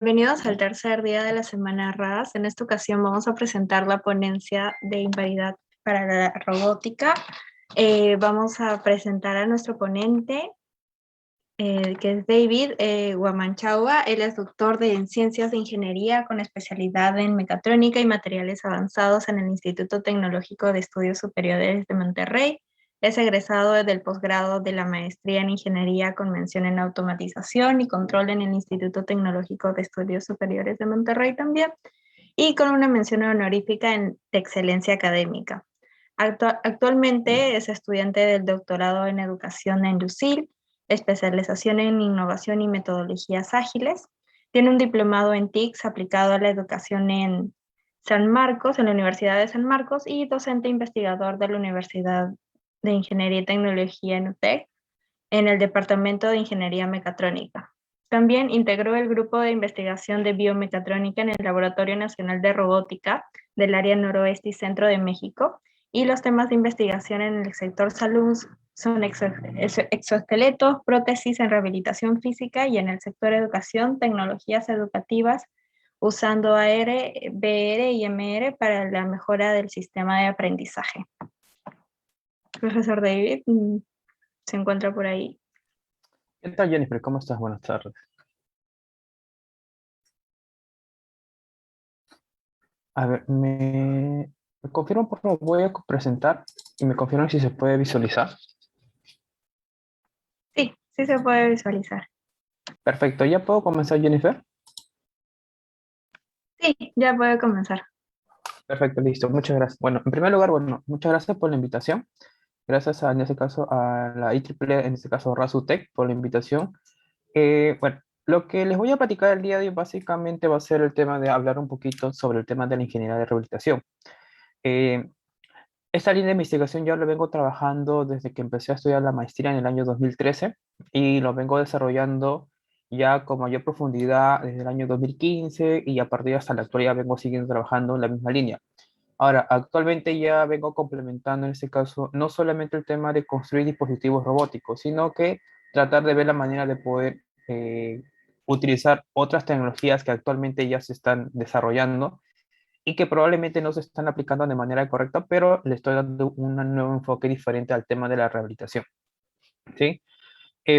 Bienvenidos al tercer día de la semana RAS. En esta ocasión vamos a presentar la ponencia de invalidad para la robótica. Vamos a presentar a nuestro ponente, que es David Guamanchaua. Él es doctor en Ciencias de Ingeniería con especialidad en Mecatrónica y Materiales Avanzados en el Instituto Tecnológico de Estudios Superiores de Monterrey. Es egresado del posgrado de la Maestría en Ingeniería con mención en Automatización y Control en el Instituto Tecnológico de Estudios Superiores de Monterrey también, y con una mención honorífica de Excelencia Académica. Actualmente es estudiante del doctorado en Educación en LUCIL, especialización en Innovación y Metodologías Ágiles. Tiene un diplomado en TICS aplicado a la educación en San Marcos, en la Universidad de San Marcos, y docente investigador de la Universidad de Ingeniería y Tecnología en UTEC, en el Departamento de Ingeniería Mecatrónica. También integró el grupo de investigación de biomecatrónica en el Laboratorio Nacional de Robótica del área noroeste y centro de México, y los temas de investigación en el sector salud son exoesqueletos, prótesis en rehabilitación física, y en el sector educación, tecnologías educativas usando AR, VR y MR para la mejora del sistema de aprendizaje. Profesor David, se encuentra por ahí. ¿Qué tal, Jennifer? ¿Cómo estás? Buenas tardes. A ver, me confirmo, por favor, voy a presentar y me confirman si se puede visualizar. Sí, sí se puede visualizar. Perfecto, ¿ya puedo comenzar, Jennifer? Sí, ya puede comenzar. Perfecto, listo, muchas gracias. Bueno, en primer lugar, bueno, muchas gracias por la invitación. Gracias en este caso, a la IEEE, en este caso, RASUTEC, por la invitación. Bueno, lo que les voy a platicar el día de hoy básicamente va a ser el tema de hablar un poquito sobre el tema de la ingeniería de rehabilitación. Eh, Esta línea de investigación yo lo vengo trabajando desde que empecé a estudiar la maestría en el año 2013 y lo vengo desarrollando ya con mayor profundidad desde el año 2015, y a partir de hasta la actualidad vengo siguiendo trabajando en la misma línea. Ahora, actualmente ya vengo complementando en este caso no solamente el tema de construir dispositivos robóticos, sino que tratar de ver la manera de poder utilizar otras tecnologías que actualmente ya se están desarrollando y que probablemente no se están aplicando de manera correcta, pero le estoy dando un nuevo enfoque diferente al tema de la rehabilitación, ¿sí?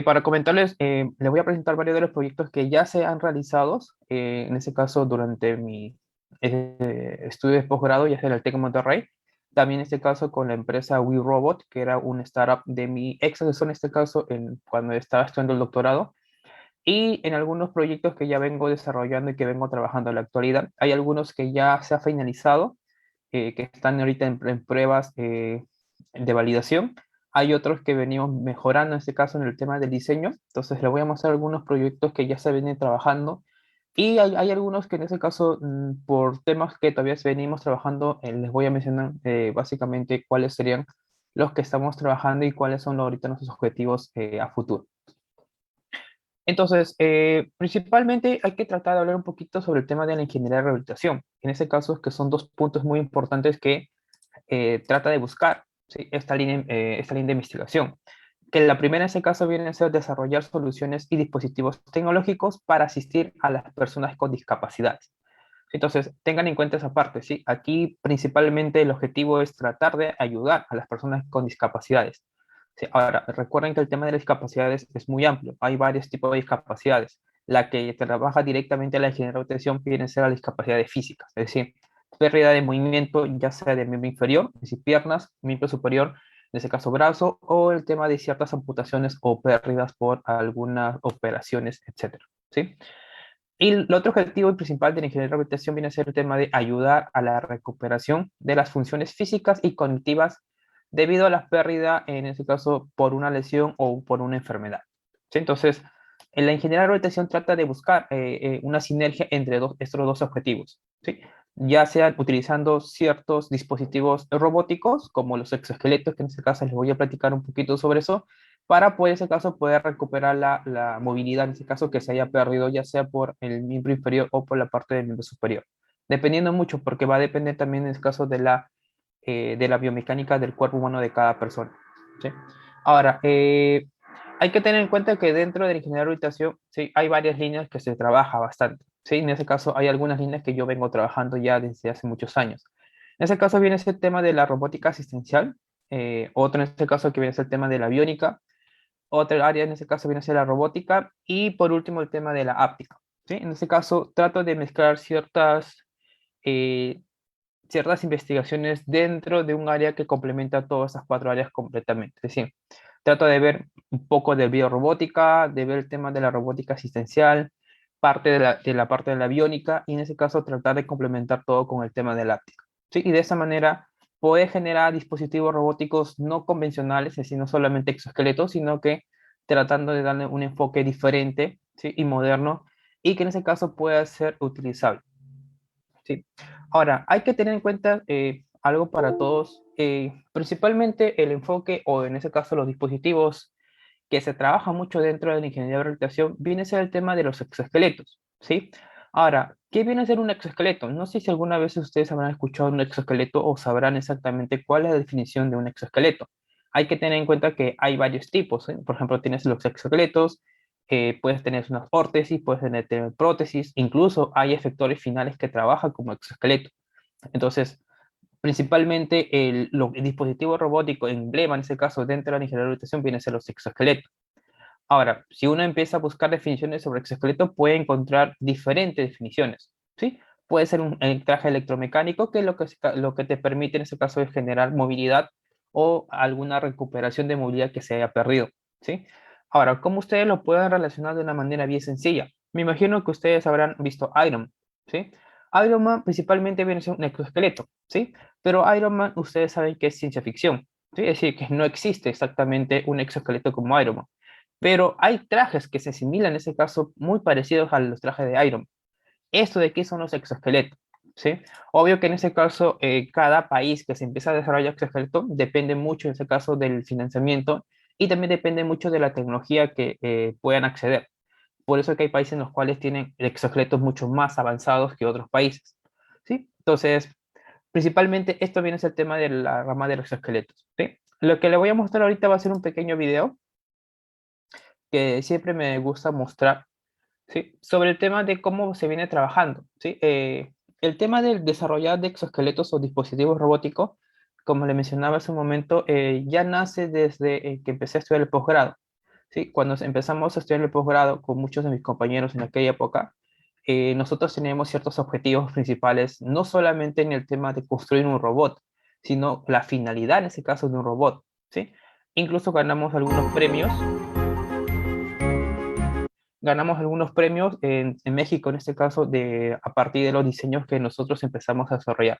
Para comentarles, les voy a presentar varios de los proyectos que ya se han realizado, en ese caso durante mi estudio de posgrado, ya sea en el TEC de Monterrey, también en este caso con la empresa WeRobot, que era una startup de mi ex asesor en este caso, cuando estaba estudiando el doctorado, y en algunos proyectos que ya vengo desarrollando y que vengo trabajando en la actualidad. Hay algunos que ya se ha finalizado, que están ahorita en pruebas de validación. Hay otros que venimos mejorando, en este caso en el tema del diseño. Entonces les voy a mostrar algunos proyectos que ya se vienen trabajando. Y hay algunos que en este caso, por temas que todavía venimos trabajando, les voy a mencionar básicamente cuáles serían los que estamos trabajando y cuáles son ahorita nuestros objetivos a futuro. Entonces, principalmente hay que tratar de hablar un poquito sobre el tema de la ingeniería de rehabilitación. En este caso, es que son dos puntos muy importantes que trata de buscar, ¿sí? Esta línea de investigación. Que la primera en ese caso viene a ser desarrollar soluciones y dispositivos tecnológicos para asistir a las personas con discapacidades. Entonces, tengan en cuenta esa parte, ¿sí? Aquí principalmente el objetivo es tratar de ayudar a las personas con discapacidades. Sí, ahora, recuerden que el tema de las discapacidades es muy amplio. Hay varios tipos de discapacidades. La que trabaja directamente la ingeniería de obtención viene a ser las discapacidades físicas, es decir, pérdida de movimiento, ya sea de miembro inferior, es decir, piernas, miembro superior, en ese caso brazo, o el tema de ciertas amputaciones o pérdidas por algunas operaciones, etcétera, ¿sí? Y el otro objetivo principal de la ingeniería de rehabilitación viene a ser el tema de ayudar a la recuperación de las funciones físicas y cognitivas debido a la pérdida, en este caso, por una lesión o por una enfermedad. ¿Sí? Entonces, en la ingeniería de rehabilitación trata de buscar una sinergia entre estos dos objetivos, ¿sí? Ya sea utilizando ciertos dispositivos robóticos, como los exoesqueletos, que en este caso les voy a platicar un poquito sobre eso, para poder, en ese caso, poder recuperar la movilidad, en ese caso, que se haya perdido, ya sea por el miembro inferior o por la parte del miembro superior. Dependiendo mucho, porque va a depender también, en el caso de la biomecánica del cuerpo humano de cada persona, ¿sí? Ahora, hay que tener en cuenta que dentro de la ingeniería de rehabilitación, sí, hay varias líneas que se trabaja bastante. ¿sí? En ese caso hay algunas líneas que yo vengo trabajando ya desde hace muchos años. En ese caso viene ese tema de la robótica asistencial, otro en este caso que viene a ser el tema de la biónica, otra área en ese caso viene a ser la robótica y por último el tema de la áptica, ¿sí? En ese caso trato de mezclar eh, ciertas investigaciones dentro de un área que complementa todas esas cuatro áreas completamente. Es decir, trato de ver un poco de biorrobótica, de ver el tema de la robótica asistencial, parte de la parte de la biónica, y en ese caso tratar de complementar todo con el tema de la áptica, ¿sí? Y de esa manera poder generar dispositivos robóticos no convencionales, es decir, no solamente exoesqueletos, sino que tratando de darle un enfoque diferente, ¿sí? Y moderno, y que en ese caso pueda ser utilizable. Sí. Ahora, hay que tener en cuenta algo para todos, principalmente el enfoque, o en ese caso los dispositivos que se trabaja mucho dentro de la ingeniería de rehabilitación, viene a ser el tema de los exoesqueletos, ¿sí? Ahora, ¿qué viene a ser un exoesqueleto? No sé si alguna vez ustedes habrán escuchado un exoesqueleto o sabrán exactamente cuál es la definición de un exoesqueleto. Hay que tener en cuenta que hay varios tipos, ¿eh? Por ejemplo, tienes los exoesqueletos, puedes tener unas órtesis, puedes tener prótesis, incluso hay efectores finales que trabajan como exoesqueleto. Entonces, principalmente el dispositivo robótico emblema, en ese caso, dentro de la ingeniería de rehabilitación, viene a ser los exoesqueletos. Ahora, si uno empieza a buscar definiciones sobre exoesqueleto, puede encontrar diferentes definiciones, ¿sí? Puede ser un traje electromecánico, que lo que te permite en ese caso es generar movilidad o alguna recuperación de movilidad que se haya perdido, ¿sí? Ahora, ¿cómo ustedes lo pueden relacionar de una manera bien sencilla? Me imagino que ustedes habrán visto Iron Man, ¿sí? Iron Man principalmente viene a ser un exoesqueleto, ¿sí? Pero Iron Man, ustedes saben que es ciencia ficción, ¿sí? Es decir, que no existe exactamente un exoesqueleto como Iron Man. Pero hay trajes que se asimilan en ese caso muy parecidos a los trajes de Iron Man. ¿Esto de qué son los exoesqueletos? ¿Sí? Obvio que en ese caso, cada país que se empieza a desarrollar exoesqueleto depende mucho en ese caso del financiamiento y también depende mucho de la tecnología que puedan acceder. Por eso que hay países en los cuales tienen exoesqueletos mucho más avanzados que otros países. ¿Sí? Entonces, principalmente esto viene a ser el tema de la rama de los exoesqueletos. ¿Sí? Lo que le voy a mostrar ahorita va a ser un pequeño video que siempre me gusta mostrar, ¿sí? Sobre el tema de cómo se viene trabajando, ¿sí? El tema del desarrollar de exoesqueletos o dispositivos robóticos, como le mencionaba hace un momento, ya nace desde que empecé a estudiar el posgrado, ¿sí? Cuando empezamos a estudiar el posgrado con muchos de mis compañeros en aquella época, nosotros teníamos ciertos objetivos principales, no solamente en el tema de construir un robot, sino la finalidad en ese caso de un robot, ¿sí? Incluso ganamos algunos premios en México, en este caso, a partir de los diseños que nosotros empezamos a desarrollar.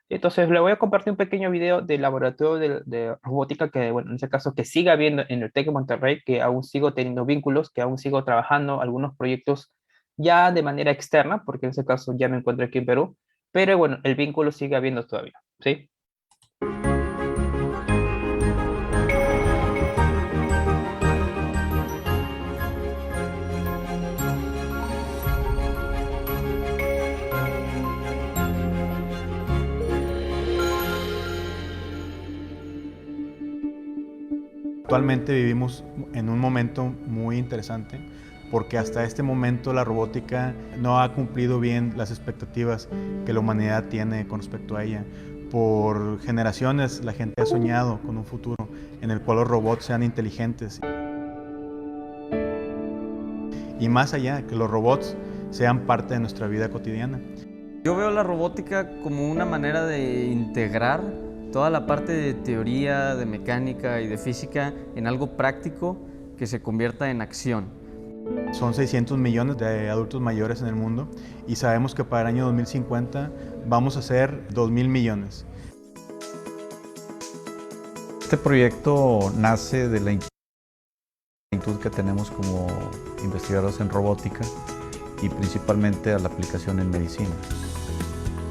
Entonces, le voy a compartir un pequeño video del laboratorio de robótica que, bueno, en este caso, que siga habiendo en el TEC de Monterrey, que aún sigo teniendo vínculos, que aún sigo trabajando algunos proyectos ya de manera externa, porque en ese caso ya me encuentro aquí en Perú, pero bueno, el vínculo sigue habiendo todavía, ¿sí? Actualmente vivimos en un momento muy interesante porque hasta este momento la robótica no ha cumplido bien las expectativas que la humanidad tiene con respecto a ella. Por generaciones la gente ha soñado con un futuro en el cual los robots sean inteligentes y más allá, que los robots sean parte de nuestra vida cotidiana. Yo veo la robótica como una manera de integrar toda la parte de teoría, de mecánica y de física en algo práctico que se convierta en acción. Son 600 millones de adultos mayores en el mundo y sabemos que para el año 2050 vamos a ser 2.000 millones. Este proyecto nace de la inquietud que tenemos como investigadores en robótica y principalmente a la aplicación en medicina.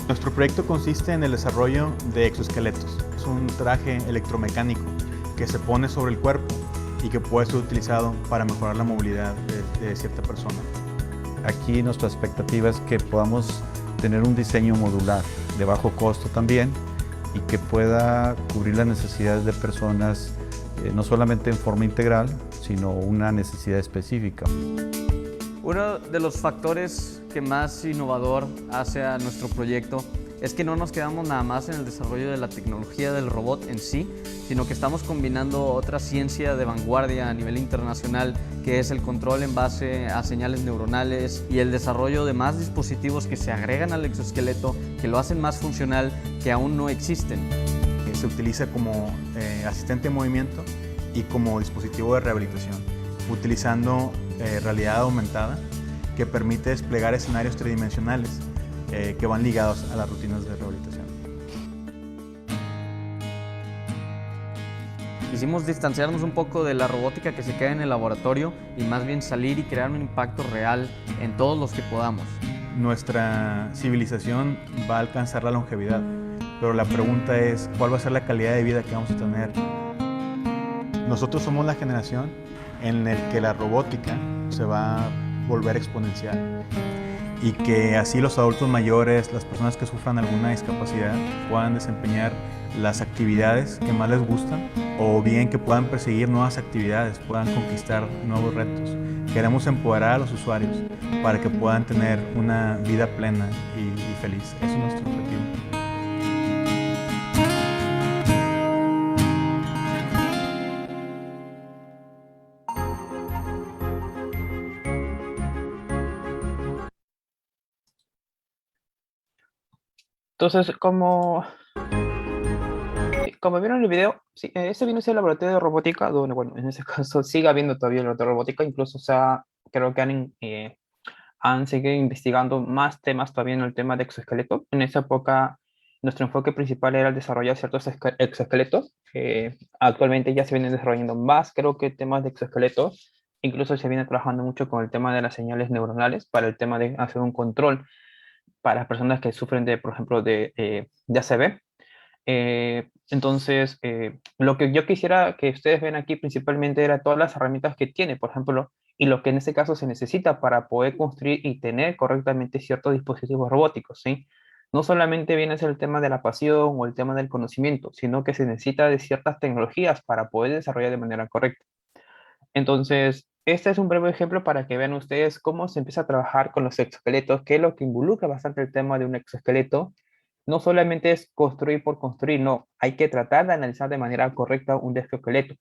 Nuestro proyecto consiste en el desarrollo de exoesqueletos. Es un traje electromecánico que se pone sobre el cuerpo y que puede ser utilizado para mejorar la movilidad de cierta persona. Aquí nuestra expectativa es que podamos tener un diseño modular de bajo costo también y que pueda cubrir las necesidades de personas no solamente en forma integral, sino una necesidad específica. Uno de los factores que más innovador hace a nuestro proyecto es que no nos quedamos nada más en el desarrollo de la tecnología del robot en sí, sino que estamos combinando otra ciencia de vanguardia a nivel internacional, que es el control en base a señales neuronales y el desarrollo de más dispositivos que se agregan al exoesqueleto, que lo hacen más funcional, que aún no existen. Se utiliza como asistente de movimiento y como dispositivo de rehabilitación, utilizando realidad aumentada que permite desplegar escenarios tridimensionales que van ligados a las rutinas de rehabilitación. Quisimos distanciarnos un poco de la robótica que se queda en el laboratorio y más bien salir y crear un impacto real en todos los que podamos. Nuestra civilización va a alcanzar la longevidad, pero la pregunta es, ¿cuál va a ser la calidad de vida que vamos a tener? Nosotros somos la generación en la que la robótica se va a volver exponencial y que así los adultos mayores, las personas que sufran alguna discapacidad puedan desempeñar las actividades que más les gustan o bien que puedan perseguir nuevas actividades, puedan conquistar nuevos retos. Queremos empoderar a los usuarios para que puedan tener una vida plena y feliz. Eso es nuestro objetivo. Entonces, como vieron en el video, sí, ese viene a ser el laboratorio de robótica, donde, bueno, en ese caso sigue habiendo todavía el laboratorio de robótica, incluso creo que han seguido investigando más temas todavía en el tema de exoesqueleto. En esa época, nuestro enfoque principal era el desarrollar ciertos exoesqueletos. Actualmente ya se vienen desarrollando más, creo que temas de exoesqueletos. Incluso se viene trabajando mucho con el tema de las señales neuronales para el tema de hacer un control para las personas que sufren de, por ejemplo, de ACV. Entonces, lo que yo quisiera que ustedes vean aquí principalmente era todas las herramientas que tiene, por ejemplo, y lo que en este caso se necesita para poder construir y tener correctamente ciertos dispositivos robóticos, ¿sí? No solamente viene a ser el tema de la pasión o el tema del conocimiento, sino que se necesita de ciertas tecnologías para poder desarrollar de manera correcta. Entonces, este es un breve ejemplo para que vean ustedes cómo se empieza a trabajar con los exoesqueletos, que es lo que involucra bastante el tema de un exoesqueleto. No solamente es construir por construir, no, hay que tratar de analizar de manera correcta un exoesqueleto.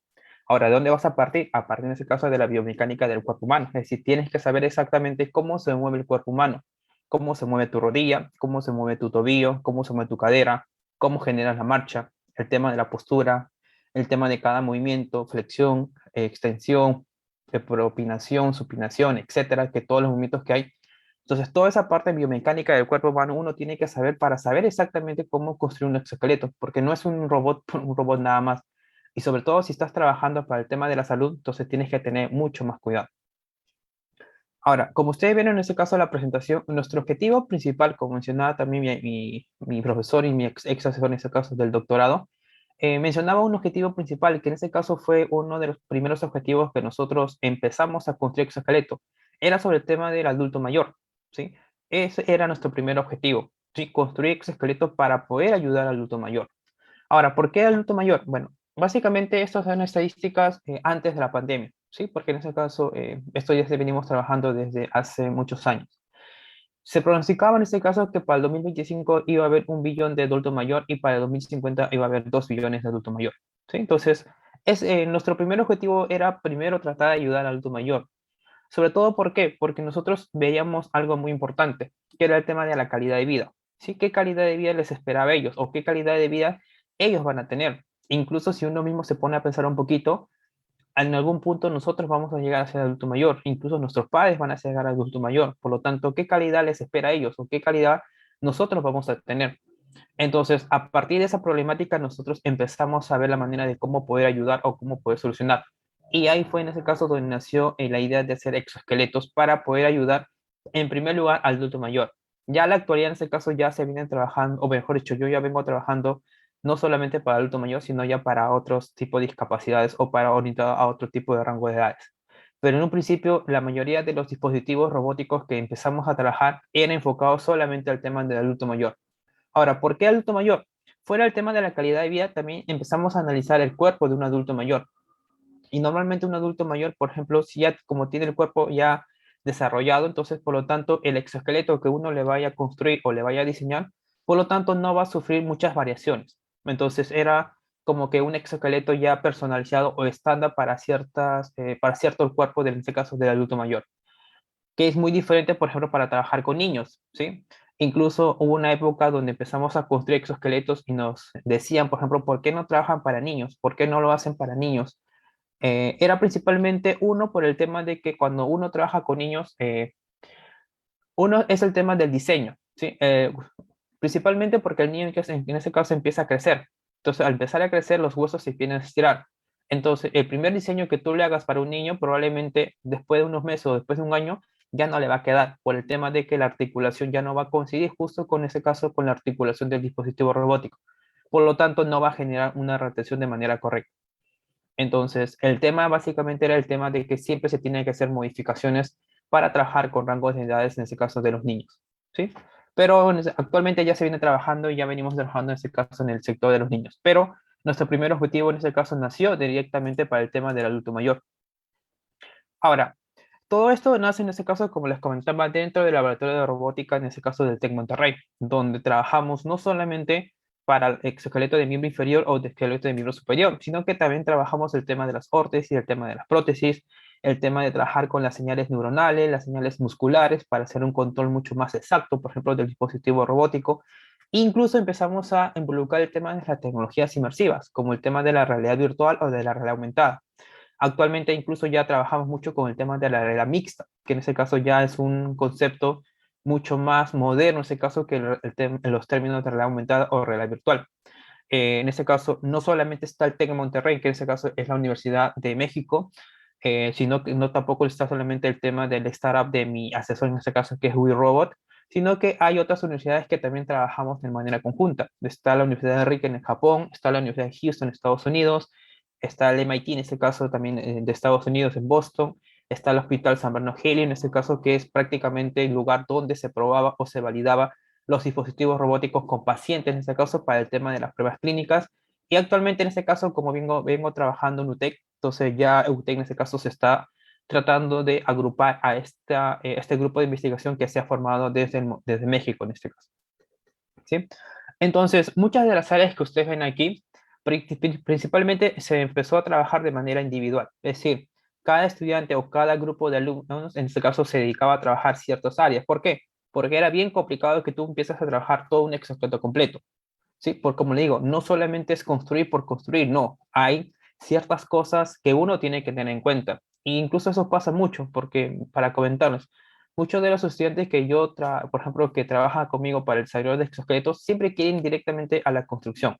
Ahora, ¿de dónde vas a partir? A partir en ese caso de la biomecánica del cuerpo humano, es decir, tienes que saber exactamente cómo se mueve el cuerpo humano, cómo se mueve tu rodilla, cómo se mueve tu tobillo, cómo se mueve tu cadera, cómo generas la marcha, el tema de la postura, el tema de cada movimiento, flexión, extensión, propinación, supinación, etcétera, que todos los movimientos que hay. Entonces, toda esa parte biomecánica del cuerpo humano uno tiene que saber para saber exactamente cómo construir un exoesqueleto, porque no es un robot, un robot nada más. Y sobre todo si estás trabajando para el tema de la salud, entonces tienes que tener mucho más cuidado. Ahora, como ustedes ven en este caso de la presentación, nuestro objetivo principal, como mencionaba también mi profesor y mi ex asesor en este caso del doctorado, mencionaba un objetivo principal, que en este caso fue uno de los primeros objetivos que nosotros empezamos a construir exoesqueleto. Era sobre el tema del adulto mayor, ¿sí? Ese era nuestro primer objetivo, ¿sí? Construir exoesqueleto para poder ayudar al adulto mayor. Ahora, ¿por qué adulto mayor? Bueno, básicamente estas son estadísticas antes de la pandemia, ¿sí? Porque en ese caso, esto ya se venimos trabajando desde hace muchos años. Se pronosticaba en este caso que para el 2025 iba a haber 1 billón de adulto mayor y para el 2050 iba a haber 2 billones de adulto mayor, ¿sí? Entonces, nuestro primer objetivo era primero tratar de ayudar al adulto mayor. Sobre todo, ¿por qué? Porque nosotros veíamos algo muy importante, que era el tema de la calidad de vida, ¿sí? ¿Qué calidad de vida les esperaba a ellos o qué calidad de vida ellos van a tener? Incluso si uno mismo se pone a pensar un poquito, en algún punto nosotros vamos a llegar a ser adulto mayor, incluso nuestros padres van a llegar a adulto mayor, por lo tanto, ¿qué calidad les espera a ellos o qué calidad nosotros vamos a tener? Entonces, a partir de esa problemática, nosotros empezamos a ver la manera de cómo poder ayudar o cómo poder solucionar. Y ahí fue en ese caso donde nació la idea de hacer exoesqueletos para poder ayudar, en primer lugar, al adulto mayor. Ya en la actualidad, en ese caso, ya se vienen trabajando, o mejor dicho, yo ya vengo trabajando no solamente para adulto mayor, sino ya para otros tipos de discapacidades o para orientado a otro tipo de rango de edades. Pero en un principio, la mayoría de los dispositivos robóticos que empezamos a trabajar eran enfocados solamente al tema del adulto mayor. Ahora, ¿por qué adulto mayor? Fuera el tema de la calidad de vida, también empezamos a analizar el cuerpo de un adulto mayor. Y normalmente un adulto mayor, por ejemplo, si ya como tiene el cuerpo ya desarrollado, entonces, por lo tanto, el exoesqueleto que uno le vaya a construir o le vaya a diseñar, por lo tanto, no va a sufrir muchas variaciones. Entonces, era como que un exoesqueleto ya personalizado o estándar para cierto cuerpo, en este caso del adulto mayor, que es muy diferente, por ejemplo, para trabajar con niños, ¿sí? Incluso hubo una época donde empezamos a construir exoesqueletos y nos decían, por ejemplo, ¿por qué no trabajan para niños? ¿Por qué no lo hacen para niños? Era principalmente uno por el tema de que cuando uno trabaja con niños, uno es el tema del diseño, ¿sí? Principalmente porque el niño en ese caso empieza a crecer. Entonces, al empezar a crecer, los huesos se empiezan a estirar. Entonces, el primer diseño que tú le hagas para un niño, probablemente después de unos meses o después de un año, ya no le va a quedar, por el tema de que la articulación ya no va a coincidir justo con ese caso, con la articulación del dispositivo robótico. Por lo tanto, no va a generar una rotación de manera correcta. Entonces, el tema básicamente era el tema de que siempre se tienen que hacer modificaciones para trabajar con rangos de edades, en este caso de los niños, ¿sí? Pero actualmente ya se viene trabajando y ya venimos trabajando en este caso en el sector de los niños. Pero nuestro primer objetivo en este caso nació directamente para el tema del adulto mayor. Ahora, todo esto nace en este caso, como les comentaba, dentro del laboratorio de robótica, en este caso del TEC Monterrey, donde trabajamos no solamente para el exoesqueleto de miembro inferior o de esqueleto de miembro superior, sino que también trabajamos el tema de las órtesis, el tema de las prótesis, el tema de trabajar con las señales neuronales, las señales musculares, para hacer un control mucho más exacto, por ejemplo, del dispositivo robótico. Incluso empezamos a involucrar el tema de las tecnologías inmersivas, como el tema de la realidad virtual o de la realidad aumentada. Actualmente incluso ya trabajamos mucho con el tema de la realidad mixta, que en ese caso ya es un concepto mucho más moderno, en ese caso, que los términos de realidad aumentada o realidad virtual. En ese caso, no solamente está el TEC de Monterrey, que en ese caso es la Universidad de México, sino que no tampoco está solamente el tema del startup de mi asesor, en este caso, que es WeRobot, sino que hay otras universidades que también trabajamos de manera conjunta. Está la Universidad de Riken en Japón, está la Universidad de Houston en Estados Unidos, está el MIT en este caso también de Estados Unidos en Boston, está el Hospital San Bernard Haley en este caso, que es prácticamente el lugar donde se probaba o se validaba los dispositivos robóticos con pacientes, en este caso para el tema de las pruebas clínicas. Y actualmente en este caso, como vengo trabajando en UTEC, entonces ya UTEC en este caso se está tratando de agrupar a este grupo de investigación que se ha formado desde México en este caso. ¿Sí? Entonces, muchas de las áreas que ustedes ven aquí, principalmente se empezó a trabajar de manera individual, es decir, cada estudiante o cada grupo de alumnos, en este caso, se dedicaba a trabajar ciertas áreas. ¿Por qué? Porque era bien complicado que tú empieces a trabajar todo un exoesqueleto completo, ¿sí? Porque como le digo, no solamente es construir por construir, no, hay ciertas cosas que uno tiene que tener en cuenta. E incluso eso pasa mucho, porque para comentarnos, muchos de los estudiantes que por ejemplo, que trabajan conmigo para el desarrollo de exoesqueletos, siempre quieren ir directamente a la construcción.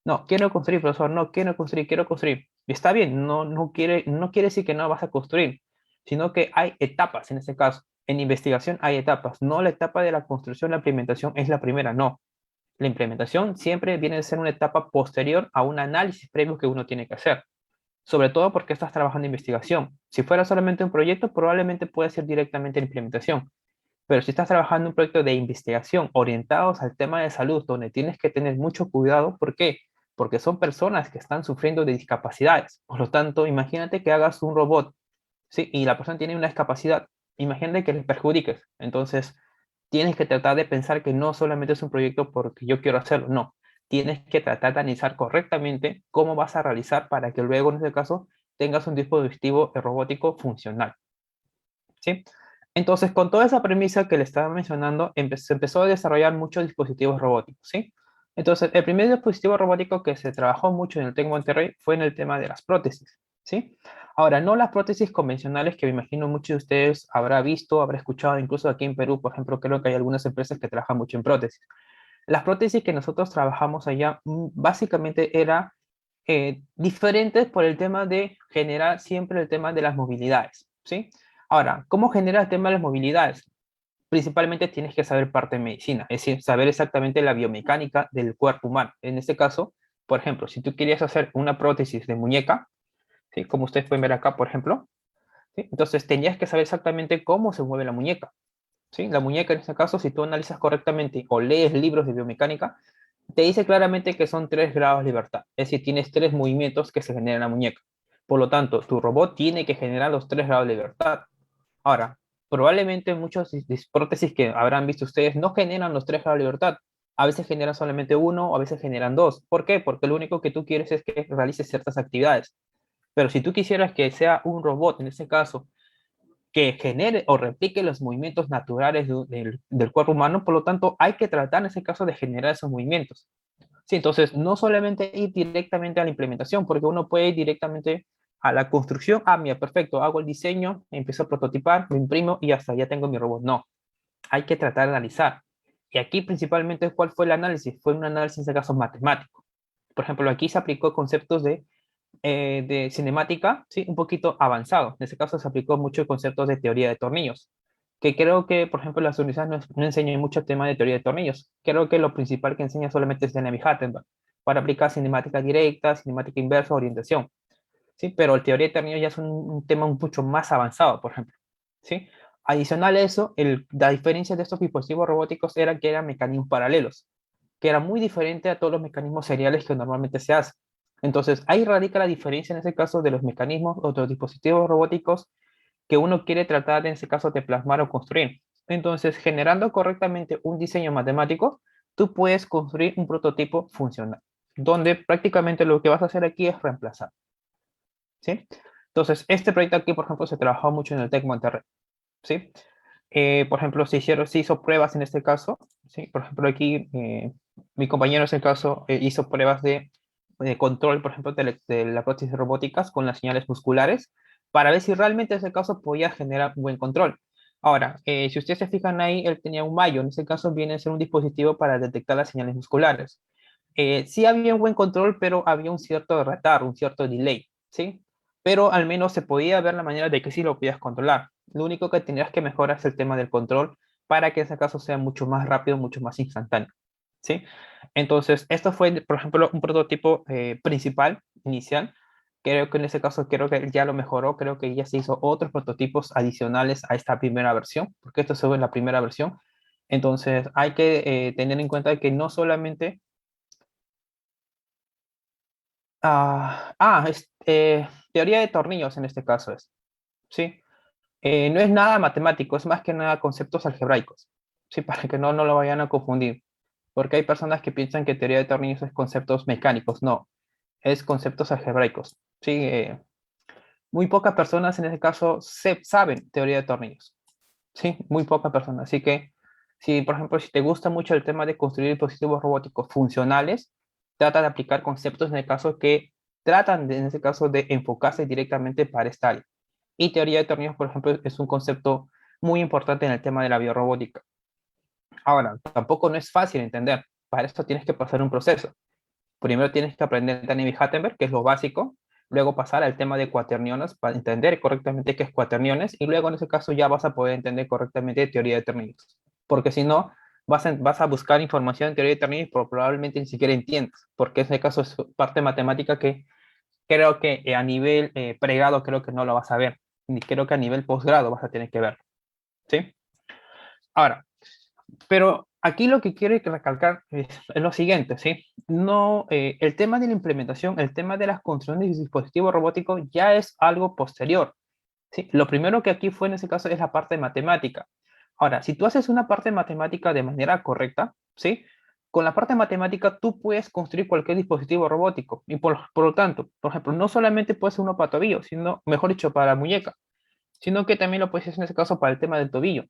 No, quiero construir, profesor, no, quiero construir, quiero construir. Y está bien, no quiere decir que no vas a construir, sino que hay etapas en este caso. En investigación hay etapas, no la etapa de la construcción, la implementación es la primera, no. La implementación siempre viene a ser una etapa posterior a un análisis previo que uno tiene que hacer. Sobre todo porque estás trabajando en investigación. Si fuera solamente un proyecto, probablemente puede ser directamente la implementación. Pero si estás trabajando en un proyecto de investigación orientados al tema de salud, donde tienes que tener mucho cuidado, ¿por qué? Porque son personas que están sufriendo de discapacidades. Por lo tanto, imagínate que hagas un robot, ¿sí? Y la persona tiene una discapacidad. Imagínate que le perjudiques. Entonces, tienes que tratar de pensar que no solamente es un proyecto porque yo quiero hacerlo, no. Tienes que tratar de analizar correctamente cómo vas a realizar para que luego, en este caso, tengas un dispositivo robótico funcional. ¿Sí? Entonces, con toda esa premisa que le estaba mencionando, se empezó a desarrollar muchos dispositivos robóticos, ¿sí? Entonces, el primer dispositivo robótico que se trabajó mucho en el TEC Monterrey fue en el tema de las prótesis, ¿sí? Ahora, no las prótesis convencionales que me imagino muchos de ustedes habrá visto, habrá escuchado, incluso aquí en Perú, por ejemplo, creo que hay algunas empresas que trabajan mucho en prótesis. Las prótesis que nosotros trabajamos allá básicamente era diferentes por el tema de generar siempre el tema de las movilidades, ¿sí? Ahora, ¿cómo genera el tema de las movilidades? Principalmente tienes que saber parte de medicina, es decir, saber exactamente la biomecánica del cuerpo humano. En este caso, por ejemplo, si tú querías hacer una prótesis de muñeca, ¿sí? Como ustedes pueden ver acá, por ejemplo, ¿sí? Entonces tenías que saber exactamente cómo se mueve la muñeca, ¿sí? La muñeca, en este caso, si tú analizas correctamente o lees libros de biomecánica, te dice claramente que son 3 grados de libertad, es decir, tienes 3 movimientos que se generan en la muñeca. Por lo tanto, tu robot tiene que generar los 3 grados de libertad. Ahora, probablemente muchos prótesis que habrán visto ustedes no generan los 3 grados de libertad. A veces generan solamente uno, o a veces generan dos. ¿Por qué? Porque lo único que tú quieres es que realice ciertas actividades. Pero si tú quisieras que sea un robot, en este caso, que genere o replique los movimientos naturales del cuerpo humano, por lo tanto, hay que tratar en ese caso de generar esos movimientos. Sí, entonces, no solamente ir directamente a la implementación, porque uno puede ir directamente a la construcción. Ah, mira, perfecto, hago el diseño, empiezo a prototipar, lo imprimo y hasta ya tengo mi robot. No, hay que tratar de analizar. Y aquí principalmente, ¿cuál fue el análisis? Fue un análisis, en este caso, matemático. Por ejemplo, aquí se aplicó conceptos de cinemática, sí, un poquito avanzado. En este caso se aplicó mucho conceptos de teoría de tornillos, que creo que, por ejemplo, las universidades no enseñan mucho tema de teoría de tornillos. Creo que lo principal que enseña solamente es Dynamic Hattenberg, para aplicar cinemática directa, cinemática inversa, orientación. ¿Sí? Pero el teoría de tornillos ya es un tema mucho más avanzado, por ejemplo. ¿Sí? Adicional a eso, la diferencia de estos dispositivos robóticos era que eran mecanismos paralelos, que era muy diferente a todos los mecanismos seriales que normalmente se hacen. Entonces, ahí radica la diferencia en ese caso de los mecanismos o de los dispositivos robóticos que uno quiere tratar en ese caso de plasmar o construir. Entonces, generando correctamente un diseño matemático, tú puedes construir un prototipo funcional, donde prácticamente lo que vas a hacer aquí es reemplazar. ¿Sí? Entonces, este proyecto aquí, por ejemplo, se trabajó mucho en el TEC Monterrey. ¿Sí? Por ejemplo, se hizo pruebas en este caso. ¿Sí? Por ejemplo, aquí mi compañero en este caso hizo pruebas de control, por ejemplo, de la prótesis robóticas con las señales musculares para ver si realmente en ese caso podía generar un buen control. Ahora, si ustedes se fijan ahí, él tenía un mayo, en ese caso viene a ser un dispositivo para detectar las señales musculares. Sí había un buen control, pero había un cierto retardo, un cierto delay, ¿sí? Pero al menos se podía ver la manera de que sí lo podías controlar. Lo único que tenías que mejorar es el tema del control para que ese caso sea mucho más rápido, mucho más instantáneo, ¿sí? Entonces, esto fue, por ejemplo, un prototipo principal, inicial. Creo que en ese caso, creo que ya lo mejoró, creo que ya se hizo otros prototipos adicionales a esta primera versión, porque esto se ve en la primera versión. Entonces, hay que tener en cuenta que no solamente teoría de tornillos en este caso es, ¿sí? No es nada matemático, es más que nada conceptos algebraicos, ¿sí? Para que no lo vayan a confundir, porque hay personas que piensan que teoría de tornillos es conceptos mecánicos, no, es conceptos algebraicos, ¿sí? Muy pocas personas en este caso saben teoría de tornillos, ¿sí? Muy pocas personas, así que si, por ejemplo, si te gusta mucho el tema de construir dispositivos robóticos funcionales, trata de aplicar conceptos en el caso que tratan, en ese caso, de enfocarse directamente para esta área. Y teoría de tornillos, por ejemplo, es un concepto muy importante en el tema de la biorrobótica. Ahora, tampoco no es fácil entender. Para esto tienes que pasar un proceso. Primero tienes que aprender Danahy-Hattenberg, que es lo básico. Luego pasar al tema de cuaterniones para entender correctamente qué es cuaterniones. Y luego, en ese caso, ya vas a poder entender correctamente teoría de tornillos. Porque si no, vas a buscar información en teoría de tornillos, pero probablemente ni siquiera entiendas. Porque en ese caso es parte matemática que creo que a nivel pregrado creo que no lo vas a ver, ni creo que a nivel posgrado vas a tener que ver, ¿sí? Ahora, pero aquí lo que quiero recalcar es lo siguiente, ¿sí? No, el tema de la implementación, el tema de las construcciones de dispositivos robóticos ya es algo posterior, ¿sí? Lo primero que aquí fue en ese caso es la parte de matemática. Ahora, si tú haces una parte de matemática de manera correcta, ¿sí? Con la parte de matemática tú puedes construir cualquier dispositivo robótico y por lo tanto, por ejemplo, no solamente puede ser uno para tobillo, sino, mejor dicho, para la muñeca, sino que también lo puedes hacer en ese caso para el tema del tobillo,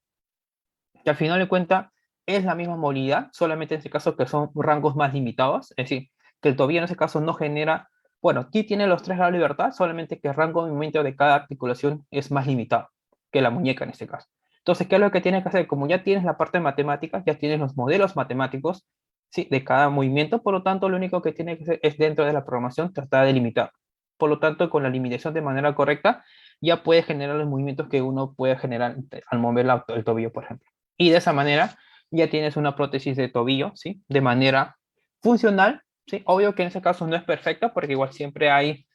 que al final de cuentas es la misma movilidad, solamente en ese caso que son rangos más limitados, es decir, que el tobillo en ese caso no genera, bueno, aquí tiene los 3 grados de libertad, solamente que el rango de movimiento de cada articulación es más limitado que la muñeca en este caso. Entonces, ¿qué es lo que tienes que hacer? Como ya tienes la parte de matemáticas, ya tienes los modelos matemáticos, ¿sí? De cada movimiento, por lo tanto, lo único que tiene que hacer es dentro de la programación tratar de limitar. Por lo tanto, con la limitación de manera correcta, ya puedes generar los movimientos que uno puede generar al mover el tobillo, por ejemplo. Y de esa manera ya tienes una prótesis de tobillo, ¿sí? De manera funcional, ¿sí? Obvio que en ese caso no es perfecta porque igual siempre hay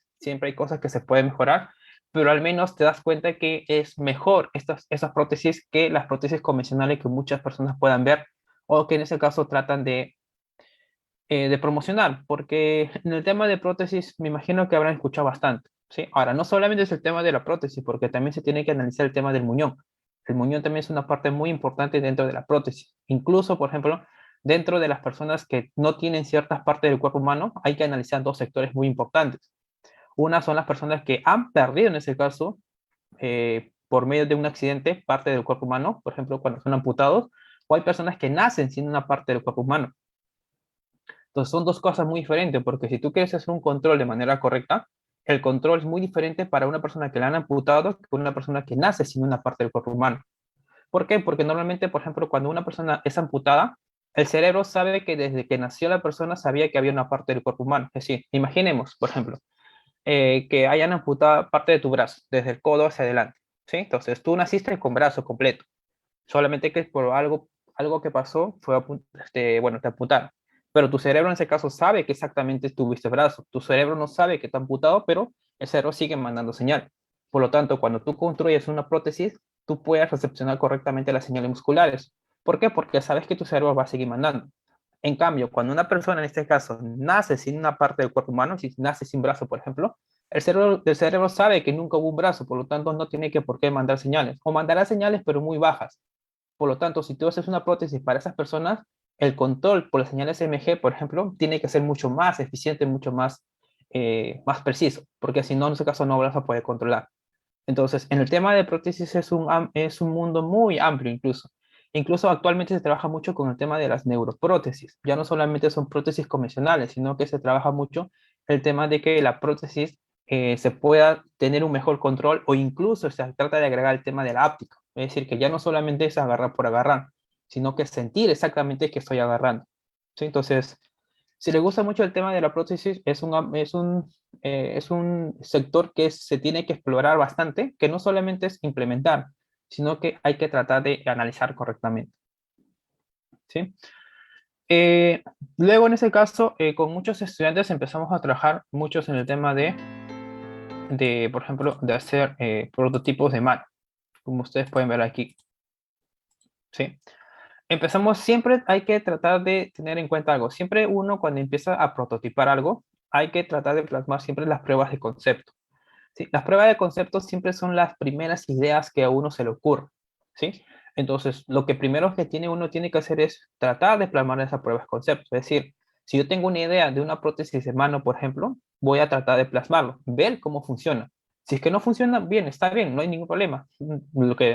cosas que se pueden mejorar, pero al menos te das cuenta que es mejor esas prótesis que las prótesis convencionales que muchas personas puedan ver o que en ese caso tratan de promocionar, porque en el tema de prótesis me imagino que habrán escuchado bastante, ¿sí? Ahora, no solamente es el tema de la prótesis, porque también se tiene que analizar el tema del muñón. El muñón también es una parte muy importante dentro de la prótesis. Incluso, por ejemplo, dentro de las personas que no tienen ciertas partes del cuerpo humano, hay que analizar dos sectores muy importantes. Una son las personas que han perdido, en ese caso, por medio de un accidente, parte del cuerpo humano, por ejemplo, cuando son amputados, o hay personas que nacen sin una parte del cuerpo humano. Entonces son dos cosas muy diferentes, porque si tú quieres hacer un control de manera correcta, el control es muy diferente para una persona que la han amputado que una persona que nace sin una parte del cuerpo humano. ¿Por qué? Porque normalmente, por ejemplo, cuando una persona es amputada, el cerebro sabe que desde que nació la persona sabía que había una parte del cuerpo humano. Es decir, imaginemos, por ejemplo, que hayan amputado parte de tu brazo, desde el codo hacia adelante, ¿sí? Entonces tú naciste con brazo completo, solamente que por algo que pasó fue, bueno, te amputaron. Pero tu cerebro en ese caso sabe que exactamente tuviste brazo. Tu cerebro no sabe que está amputado, pero el cerebro sigue mandando señal. Por lo tanto, cuando tú construyes una prótesis, tú puedes recepcionar correctamente las señales musculares. ¿Por qué? Porque sabes que tu cerebro va a seguir mandando. En cambio, cuando una persona, en este caso, nace sin una parte del cuerpo humano, si nace sin brazo, por ejemplo, el cerebro sabe que nunca hubo un brazo, por lo tanto no tiene que por qué mandar señales, o mandará señales, pero muy bajas. Por lo tanto, si tú haces una prótesis para esas personas, el control por las señales MG, por ejemplo, tiene que ser mucho más eficiente, mucho más preciso, porque si no, en ese caso no vas a poder controlar. Entonces, en el tema de prótesis es un mundo muy amplio incluso. Incluso actualmente se trabaja mucho con el tema de las neuroprótesis. Ya no solamente son prótesis convencionales, sino que se trabaja mucho el tema de que la prótesis se pueda tener un mejor control, o incluso se trata de agregar el tema de la áptica. Es decir, que ya no solamente es agarrar por agarrar, sino que sentir exactamente que estoy agarrando. ¿Sí? Entonces, si le gusta mucho el tema de la prótesis, es un sector que se tiene que explorar bastante, que no solamente es implementar, sino que hay que tratar de analizar correctamente. ¿Sí? Eh, Luego, en ese caso, con muchos estudiantes empezamos a trabajar muchos en el tema de por ejemplo, de hacer prototipos de mano, como ustedes pueden ver aquí. ¿Sí? Empezamos, siempre hay que tratar de tener en cuenta algo. Siempre uno, cuando empieza a prototipar algo, hay que tratar de plasmar siempre las pruebas de concepto. ¿Sí? Las pruebas de concepto siempre son las primeras ideas que a uno se le ocurre. ¿Sí? Entonces, lo que primero que uno tiene que hacer es tratar de plasmar esas pruebas de concepto. Es decir, si yo tengo una idea de una prótesis de mano, por ejemplo, voy a tratar de plasmarlo, ver cómo funciona. Si es que no funciona bien, está bien, no hay ningún problema.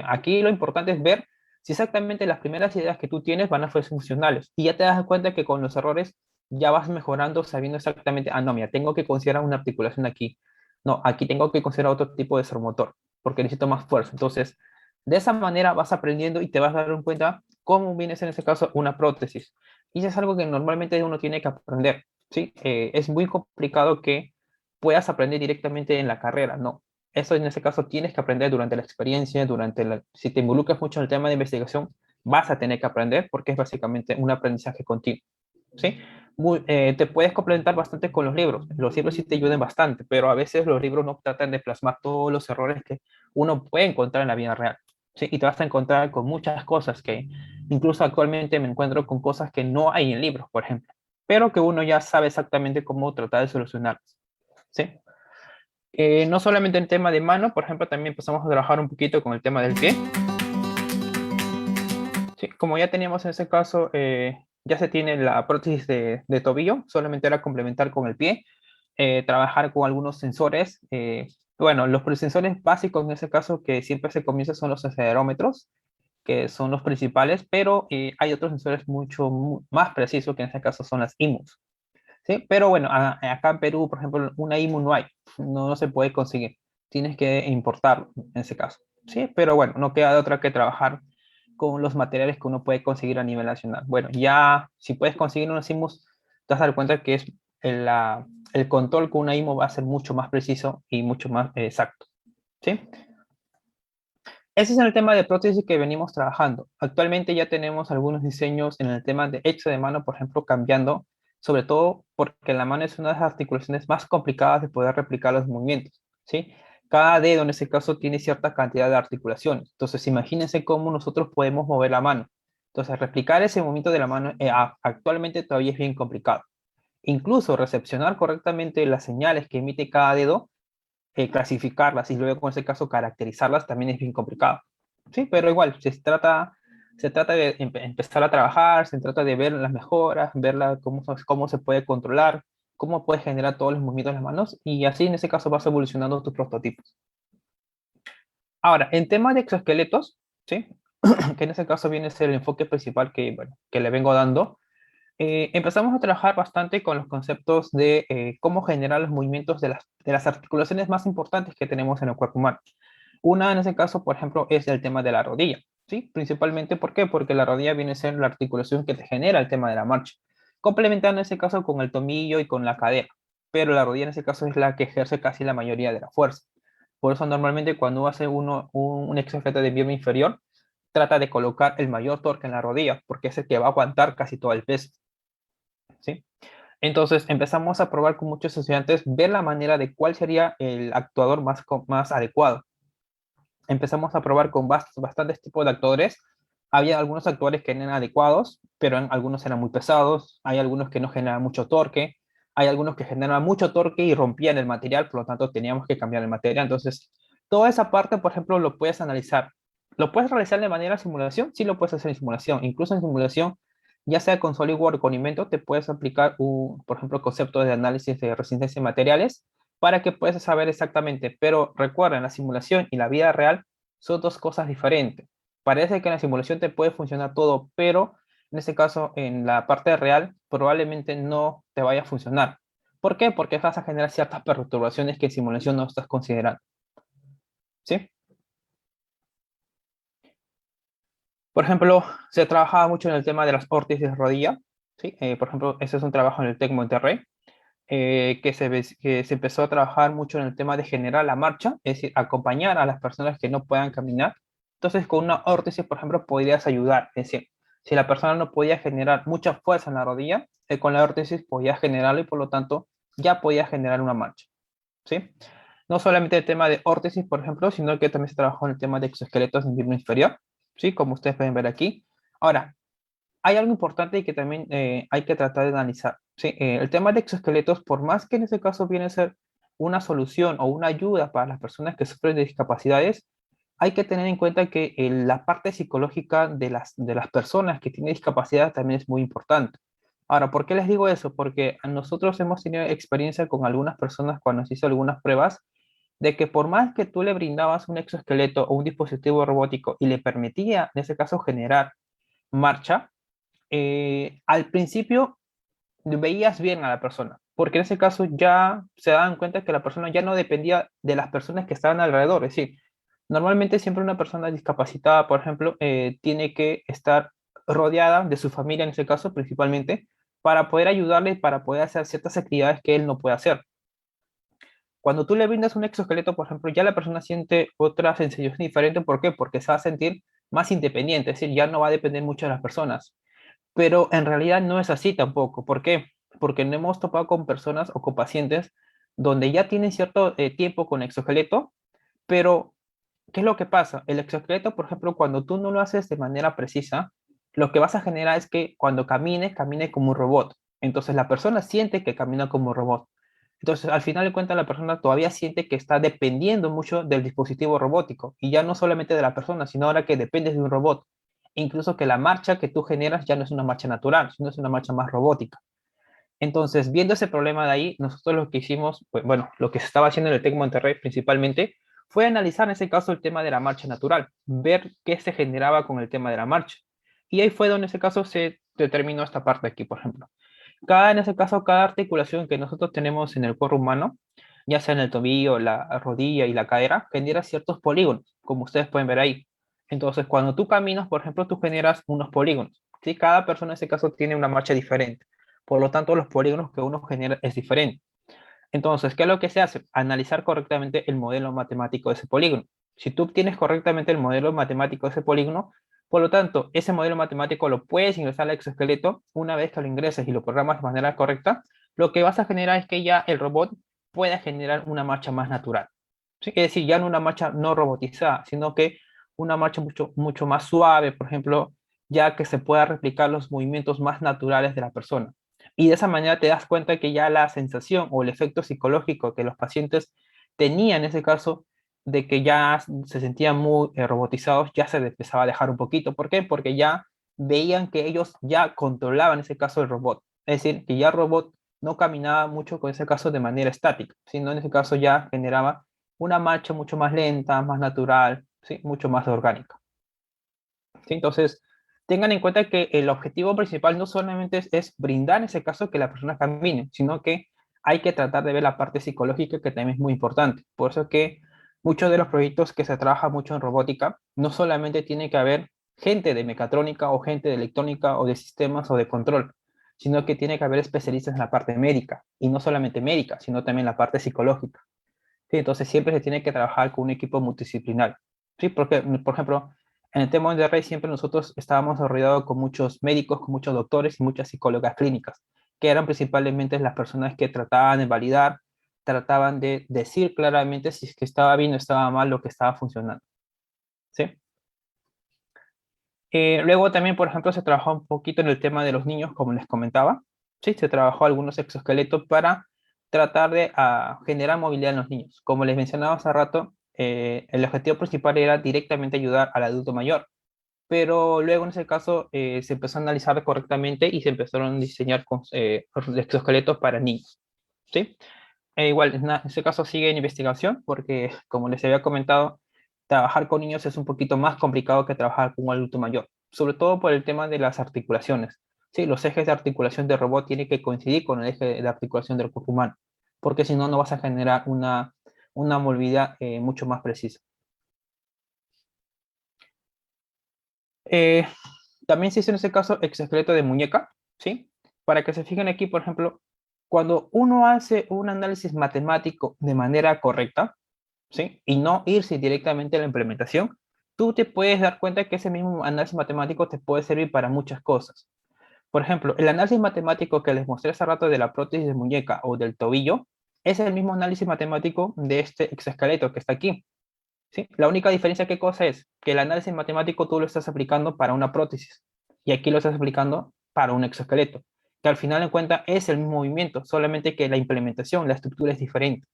Aquí lo importante es ver si exactamente las primeras ideas que tú tienes van a ser funcionales. Y ya te das cuenta que con los errores ya vas mejorando sabiendo exactamente, no, mira, tengo que considerar una articulación aquí. No, aquí tengo que considerar otro tipo de servomotor, porque necesito más fuerza. Entonces, de esa manera vas aprendiendo y te vas a dar cuenta cómo viene en ese caso una prótesis. Y eso es algo que normalmente uno tiene que aprender, ¿sí? Es muy complicado que puedas aprender directamente en la carrera, no. Eso en ese caso tienes que aprender durante la experiencia, si te involucras mucho en el tema de investigación, vas a tener que aprender porque es básicamente un aprendizaje continuo, ¿sí? Te puedes complementar bastante con los libros sí te ayudan bastante, pero a veces los libros no tratan de plasmar todos los errores que uno puede encontrar en la vida real, ¿sí? Y te vas a encontrar con muchas cosas que incluso actualmente me encuentro con cosas que no hay en libros, por ejemplo, pero que uno ya sabe exactamente cómo tratar de solucionarlas, ¿sí? No solamente en tema de mano, por ejemplo, también empezamos a trabajar un poquito con el tema del pie. Sí, como ya teníamos en ese caso, ya se tiene la prótesis de tobillo, solamente era complementar con el pie, trabajar con algunos sensores. Bueno, los sensores básicos en ese caso que siempre se comienza son los acelerómetros, que son los principales, pero hay otros sensores más precisos, que en este caso son las IMUs. ¿Sí? Pero bueno, acá en Perú, por ejemplo, una IMU no hay, no se puede conseguir, tienes que importarlo en ese caso. ¿Sí? Pero bueno, no queda de otra que trabajar con los materiales que uno puede conseguir a nivel nacional. Bueno, ya si puedes conseguir unos IMUs, te vas a dar cuenta que el control con una IMU va a ser mucho más preciso y mucho más exacto. ¿Sí? Ese es el tema de prótesis que venimos trabajando. Actualmente ya tenemos algunos diseños en el tema de hecho de mano, por ejemplo, cambiando, sobre todo porque la mano es una de las articulaciones más complicadas de poder replicar los movimientos, ¿sí? Cada dedo en ese caso tiene cierta cantidad de articulaciones. Entonces, imagínense cómo nosotros podemos mover la mano. Entonces, replicar ese movimiento de la mano actualmente todavía es bien complicado. Incluso recepcionar correctamente las señales que emite cada dedo, clasificarlas y luego, en ese caso, caracterizarlas también es bien complicado. ¿sí? Pero igual, se trata de empezar a trabajar, se trata de ver las mejoras, cómo se puede controlar, cómo puedes generar todos los movimientos de las manos, y así en ese caso vas evolucionando tus prototipos. Ahora, en tema de exoesqueletos, ¿sí? Que en ese caso viene a ser el enfoque principal que, bueno, que le vengo dando, empezamos a trabajar bastante con los conceptos de cómo generar los movimientos de las articulaciones más importantes que tenemos en el cuerpo humano. Una en ese caso, por ejemplo, es el tema de la rodilla, ¿sí? Principalmente, ¿por qué? Porque la rodilla viene a ser la articulación que te genera el tema de la marcha, complementando en ese caso con el tobillo y con la cadera, pero la rodilla en ese caso es la que ejerce casi la mayoría de la fuerza. Por eso normalmente cuando hace uno un exoesqueleto de miembro inferior, trata de colocar el mayor torque en la rodilla, porque es el que va a aguantar casi todo el peso, ¿sí? Entonces empezamos a probar con muchos estudiantes, ver la manera de cuál sería el actuador más adecuado. Empezamos a probar con bastantes tipos de actuadores. Había algunos actuadores que eran adecuados, pero algunos eran muy pesados. Hay algunos que no generaban mucho torque. Hay algunos que generaban mucho torque y rompían el material, por lo tanto teníamos que cambiar el material. Entonces, toda esa parte, por ejemplo, lo puedes analizar. ¿Lo puedes realizar de manera simulación? Sí, lo puedes hacer en simulación. Incluso en simulación, ya sea con SolidWorks o con Inventor, te puedes aplicar, por ejemplo, conceptos de análisis de resistencia de materiales para que puedas saber exactamente. Pero recuerda, en la simulación y la vida real son dos cosas diferentes. Parece que en la simulación te puede funcionar todo, pero en este caso, en la parte real, probablemente no te vaya a funcionar. ¿Por qué? Porque vas a generar ciertas perturbaciones que en simulación no estás considerando. ¿Sí? Por ejemplo, se trabajaba mucho en el tema de las órtesis de rodilla. ¿Sí? Por ejemplo, ese es un trabajo en el TEC Monterrey, que se empezó a trabajar mucho en el tema de generar la marcha, es decir, acompañar a las personas que no puedan caminar. Entonces, con una órtesis, por ejemplo, podrías ayudar. Es decir, si la persona no podía generar mucha fuerza en la rodilla, con la órtesis podía generarlo y por lo tanto ya podía generar una marcha. ¿Sí? No solamente el tema de órtesis, por ejemplo, sino que también se trabajó en el tema de exoesqueletos en miembro inferior, ¿sí? Como ustedes pueden ver aquí. Ahora, hay algo importante y que también hay que tratar de analizar, ¿sí? El tema de exoesqueletos, por más que en ese caso viene a ser una solución o una ayuda para las personas que sufren de discapacidades, hay que tener en cuenta que la parte psicológica de las personas que tienen discapacidad también es muy importante. Ahora, ¿por qué les digo eso? Porque nosotros hemos tenido experiencia con algunas personas cuando se hizo algunas pruebas de que por más que tú le brindabas un exoesqueleto o un dispositivo robótico y le permitía, en ese caso, generar marcha, al principio veías bien a la persona, porque en ese caso ya se daban cuenta que la persona ya no dependía de las personas que estaban alrededor. Es decir, normalmente siempre una persona discapacitada, por ejemplo, tiene que estar rodeada de su familia, en ese caso principalmente, para poder ayudarle, para poder hacer ciertas actividades que él no puede hacer. Cuando tú le brindas un exoesqueleto, por ejemplo, ya la persona siente otra sensación diferente. ¿Por qué? Porque se va a sentir más independiente, es decir, ya no va a depender mucho de las personas. Pero en realidad no es así tampoco. ¿Por qué? Porque no hemos topado con personas o con pacientes donde ya tienen cierto tiempo con exoesqueleto, pero ¿qué es lo que pasa? El exoesqueleto, por ejemplo, cuando tú no lo haces de manera precisa, lo que vas a generar es que cuando camine, camine como un robot. Entonces la persona siente que camina como un robot. Entonces, al final de cuentas, la persona todavía siente que está dependiendo mucho del dispositivo robótico, y ya no solamente de la persona, sino ahora que dependes de un robot. Incluso que la marcha que tú generas ya no es una marcha natural, sino es una marcha más robótica. Entonces, viendo ese problema de ahí, nosotros lo que hicimos, pues, bueno, lo que se estaba haciendo en el TEC Monterrey principalmente, fue analizar en ese caso el tema de la marcha natural, ver qué se generaba con el tema de la marcha. Y ahí fue donde en ese caso se determinó esta parte aquí, por ejemplo. En ese caso, cada articulación que nosotros tenemos en el cuerpo humano, ya sea en el tobillo, la rodilla y la cadera, genera ciertos polígonos, como ustedes pueden ver ahí. Entonces, cuando tú caminas, por ejemplo, tú generas unos polígonos, ¿sí? Cada persona en ese caso tiene una marcha diferente. Por lo tanto, los polígonos que uno genera es diferente. Entonces, ¿qué es lo que se hace? Analizar correctamente el modelo matemático de ese polígono. Si tú obtienes correctamente el modelo matemático de ese polígono, por lo tanto, ese modelo matemático lo puedes ingresar al exoesqueleto. Una vez que lo ingreses y lo programas de manera correcta, lo que vas a generar es que ya el robot pueda generar una marcha más natural. ¿Sí? Es decir, ya no una marcha no robotizada, sino que una marcha mucho, mucho más suave, por ejemplo, ya que se pueda replicar los movimientos más naturales de la persona. Y de esa manera te das cuenta que ya la sensación o el efecto psicológico que los pacientes tenían en ese caso de que ya se sentían muy robotizados, ya se empezaba a dejar un poquito. ¿Por qué? Porque ya veían que ellos ya controlaban en ese caso el robot. Es decir, que ya el robot no caminaba mucho con ese caso de manera estática, sino en ese caso ya generaba una marcha mucho más lenta, más natural, ¿sí? Mucho más orgánica. ¿Sí? Entonces, tengan en cuenta que el objetivo principal no solamente es brindar en ese caso que la persona camine, sino que hay que tratar de ver la parte psicológica que también es muy importante. Por eso que muchos de los proyectos que se trabaja mucho en robótica, no solamente tiene que haber gente de mecatrónica o gente de electrónica o de sistemas o de control, sino que tiene que haber especialistas en la parte médica, y no solamente médica, sino también la parte psicológica. ¿Sí? Entonces siempre se tiene que trabajar con un equipo multidisciplinar. ¿Sí? Porque, por ejemplo, en el tema de Rey siempre nosotros estábamos rodeados con muchos médicos, con muchos doctores y muchas psicólogas clínicas, que eran principalmente las personas que trataban de validar, trataban de decir claramente si es que estaba bien o estaba mal lo que estaba funcionando. ¿Sí? Luego también, por ejemplo, se trabajó un poquito en el tema de los niños, como les comentaba. Sí, se trabajó algunos exoesqueletos para tratar de generar movilidad en los niños. Como les mencionaba hace rato, el objetivo principal era directamente ayudar al adulto mayor, pero luego en ese caso se empezó a analizar correctamente y se empezaron a diseñar exoesqueletos para niños. ¿Sí? Igual, en este caso sigue en investigación porque, como les había comentado, trabajar con niños es un poquito más complicado que trabajar con un adulto mayor, sobre todo por el tema de las articulaciones. Sí, los ejes de articulación del robot tienen que coincidir con el eje de articulación del cuerpo humano, porque si no, no vas a generar una movilidad mucho más precisa. Eh, También se hizo en este caso exoesqueleto de muñeca, ¿sí? Para que se fijen aquí, por ejemplo, cuando uno hace un análisis matemático de manera correcta, ¿sí? Y no irse directamente a la implementación, tú te puedes dar cuenta que ese mismo análisis matemático te puede servir para muchas cosas. Por ejemplo, el análisis matemático que les mostré hace rato de la prótesis de muñeca o del tobillo, es el mismo análisis matemático de este exoesqueleto que está aquí. ¿Sí? La única diferencia, ¿qué cosa es? Que el análisis matemático tú lo estás aplicando para una prótesis y aquí lo estás aplicando para un exoesqueleto, que al final en cuenta es el mismo movimiento, solamente que la implementación, la estructura es diferente.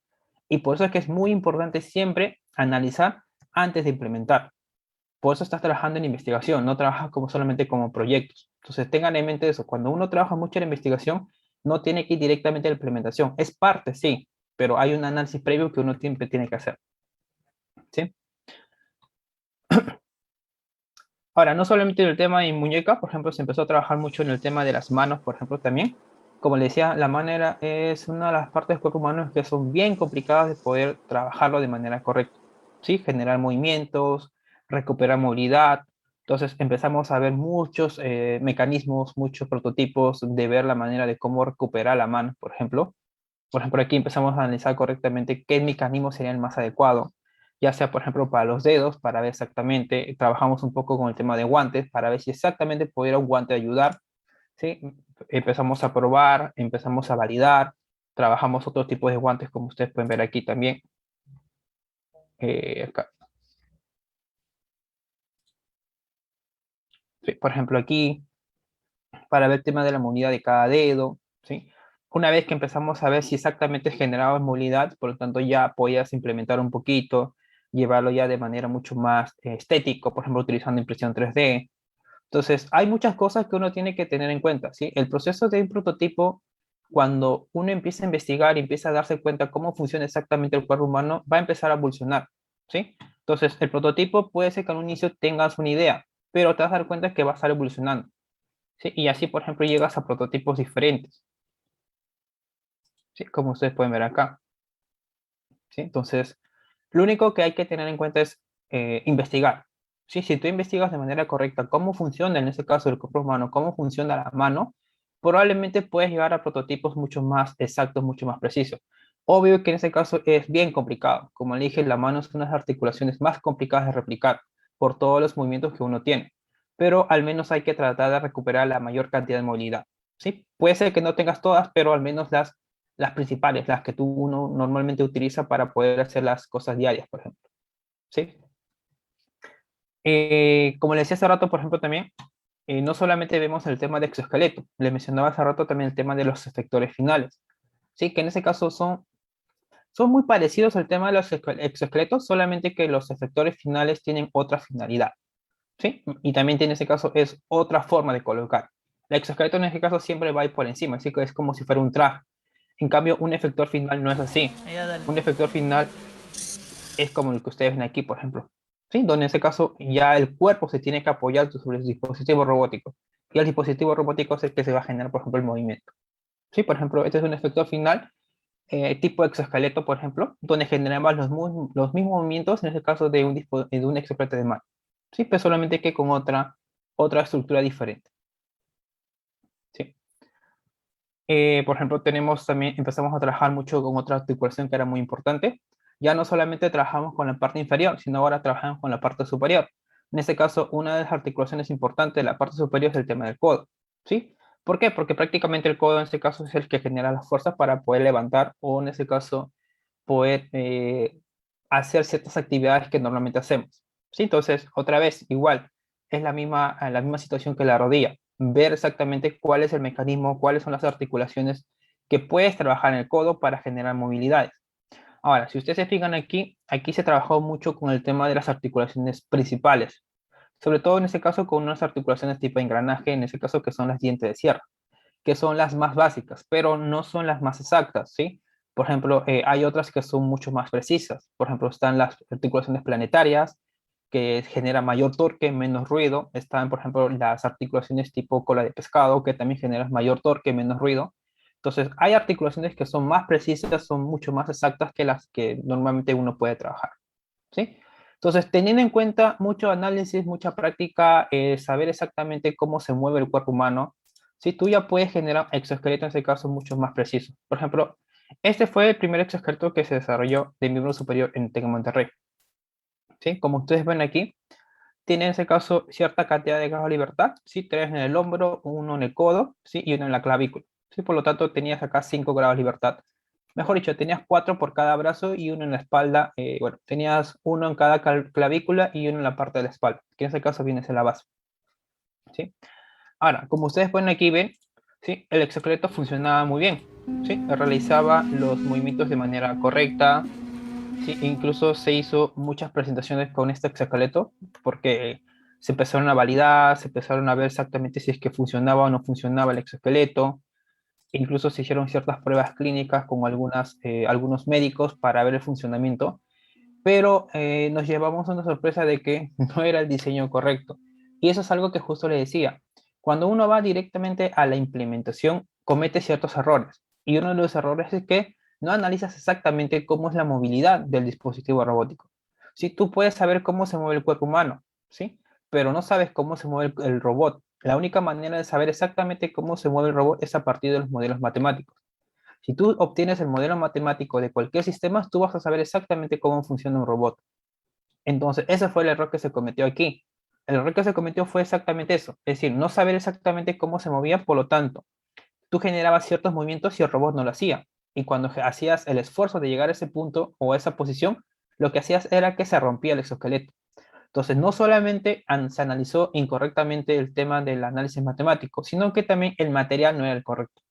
Y por eso es que es muy importante siempre analizar antes de implementar. Por eso estás trabajando en investigación, no trabajas como solamente como proyectos. Entonces tengan en mente eso, cuando uno trabaja mucho en investigación, no tiene que ir directamente a la implementación. Es parte, sí, pero hay un análisis previo que uno siempre tiene que hacer. ¿Sí? Ahora, no solamente en el tema de muñeca, por ejemplo, se empezó a trabajar mucho en el tema de las manos, por ejemplo, también. Como le decía, la mano es una de las partes del cuerpo humano que son bien complicadas de poder trabajarlo de manera correcta. ¿Sí? Generar movimientos, recuperar movilidad. Entonces empezamos a ver muchos mecanismos, muchos prototipos de ver la manera de cómo recuperar la mano, por ejemplo. Por ejemplo, aquí empezamos a analizar correctamente qué mecanismo sería el más adecuado, ya sea, por ejemplo, para los dedos, para ver exactamente, trabajamos un poco con el tema de guantes, para ver si exactamente pudiera un guante ayudar, ¿sí? Empezamos a probar, empezamos a validar, trabajamos otros tipos de guantes, como ustedes pueden ver aquí también. Acá. Sí, por ejemplo, aquí, para ver el tema de la movilidad de cada dedo, ¿sí? Una vez que empezamos a ver si exactamente generaba movilidad, por lo tanto ya podías implementar un poquito, llevarlo ya de manera mucho más estético, por ejemplo, utilizando impresión 3D. Entonces, hay muchas cosas que uno tiene que tener en cuenta, ¿sí? El proceso de un prototipo, cuando uno empieza a investigar y empieza a darse cuenta cómo funciona exactamente el cuerpo humano, va a empezar a evolucionar, ¿sí? Entonces, el prototipo puede ser que al inicio tengas una idea, pero te vas a dar cuenta que va a estar evolucionando, ¿sí? Y así, por ejemplo, llegas a prototipos diferentes, ¿sí? Como ustedes pueden ver acá, ¿sí? Entonces, lo único que hay que tener en cuenta es investigar, ¿sí? Si tú investigas de manera correcta cómo funciona, en este caso, el cuerpo humano, cómo funciona la mano, probablemente puedes llegar a prototipos mucho más exactos, mucho más precisos. Obvio que en ese caso es bien complicado. Como le dije, la mano es una de las articulaciones más complicadas de replicar por todos los movimientos que uno tiene. Pero al menos hay que tratar de recuperar la mayor cantidad de movilidad, ¿sí? Puede ser que no tengas todas, pero al menos las principales, las que tú uno normalmente utiliza para poder hacer las cosas diarias, por ejemplo. ¿Sí? Como le decía hace rato, por ejemplo, también, no solamente vemos el tema de exoesqueleto, le mencionaba hace rato también el tema de los efectores finales, ¿sí? Que en ese caso son muy parecidos al tema de los exoesqueletos, solamente que los efectores finales tienen otra finalidad, ¿sí? Y también en ese caso es otra forma de colocar. El exoesqueleto en este caso siempre va a ir por encima, así que es como si fuera un traje. En cambio, un efector final no es así. Un efector final es como el que ustedes ven aquí, por ejemplo. ¿Sí? Donde en ese caso ya el cuerpo se tiene que apoyar sobre el dispositivo robótico. Y el dispositivo robótico es el que se va a generar, por ejemplo, el movimiento. ¿Sí? Por ejemplo, este es un efector final tipo exoesqueleto, por ejemplo, donde generamos los mismos movimientos, en este caso de un exoesqueleto de mano. ¿Sí? Pero solamente que con otra estructura diferente. ¿Sí? Por ejemplo, empezamos a trabajar mucho con otra articulación que era muy importante. Ya no solamente trabajamos con la parte inferior, sino ahora trabajamos con la parte superior. En este caso, una de las articulaciones importantes de la parte superior es el tema del codo. ¿Sí? ¿Por qué? Porque prácticamente el codo en este caso es el que genera las fuerzas para poder levantar o en este caso poder hacer ciertas actividades que normalmente hacemos. ¿Sí? Entonces, otra vez, igual, es la misma situación que la rodilla. Ver exactamente cuál es el mecanismo, cuáles son las articulaciones que puedes trabajar en el codo para generar movilidades. Ahora, si ustedes se fijan aquí se trabajó mucho con el tema de las articulaciones principales, sobre todo en este caso con unas articulaciones tipo engranaje, en este caso que son las dientes de sierra, que son las más básicas, pero no son las más exactas, ¿sí? Por ejemplo, hay otras que son mucho más precisas. Por ejemplo, están las articulaciones planetarias, que generan mayor torque, menos ruido. Están, por ejemplo, las articulaciones tipo cola de pescado, que también generan mayor torque, menos ruido. Entonces, hay articulaciones que son más precisas, son mucho más exactas que las que normalmente uno puede trabajar, ¿sí? Entonces, teniendo en cuenta mucho análisis, mucha práctica, saber exactamente cómo se mueve el cuerpo humano, ¿sí? Tú ya puedes generar exoesqueletos en este caso mucho más precisos. Por ejemplo, este fue el primer exoesqueleto que se desarrolló de miembro superior en TEC Monterrey, ¿sí? Como ustedes ven aquí, tiene en ese caso cierta cantidad de grados de libertad, ¿sí? 3 en el hombro, uno en el codo, ¿sí? Y uno en la clavícula, ¿sí? Por lo tanto, tenías acá 5 grados de libertad. Mejor dicho, tenías 4 por cada brazo y uno en la espalda. Bueno, tenías uno en cada clavícula y uno en la parte de la espalda, que en ese caso viene a ser la base, ¿sí? Ahora, como ustedes pueden aquí ver, ¿sí? El exoesqueleto funcionaba muy bien, ¿sí? Realizaba los movimientos de manera correcta, ¿sí? Incluso se hizo muchas presentaciones con este exoesqueleto porque se empezaron a validar, se empezaron a ver exactamente si es que funcionaba o no funcionaba el exoesqueleto. Incluso se hicieron ciertas pruebas clínicas con algunos médicos para ver el funcionamiento, pero nos llevamos a una sorpresa de que no era el diseño correcto. Y eso es algo que justo le decía. Cuando uno va directamente a la implementación, comete ciertos errores. Y uno de los errores es que no analizas exactamente cómo es la movilidad del dispositivo robótico. Si tú puedes saber cómo se mueve el cuerpo humano, ¿sí? Pero no sabes cómo se mueve el robot. La única manera de saber exactamente cómo se mueve el robot es a partir de los modelos matemáticos. Si tú obtienes el modelo matemático de cualquier sistema, tú vas a saber exactamente cómo funciona un robot. Entonces, ese fue el error que se cometió aquí. El error que se cometió fue exactamente eso, es decir, no saber exactamente cómo se movía, por lo tanto, tú generabas ciertos movimientos y el robot no lo hacía. Y cuando hacías el esfuerzo de llegar a ese punto o a esa posición, lo que hacías era que se rompía el exoesqueleto. Entonces, no solamente se analizó incorrectamente el tema del análisis matemático, sino que también el material no era el correcto.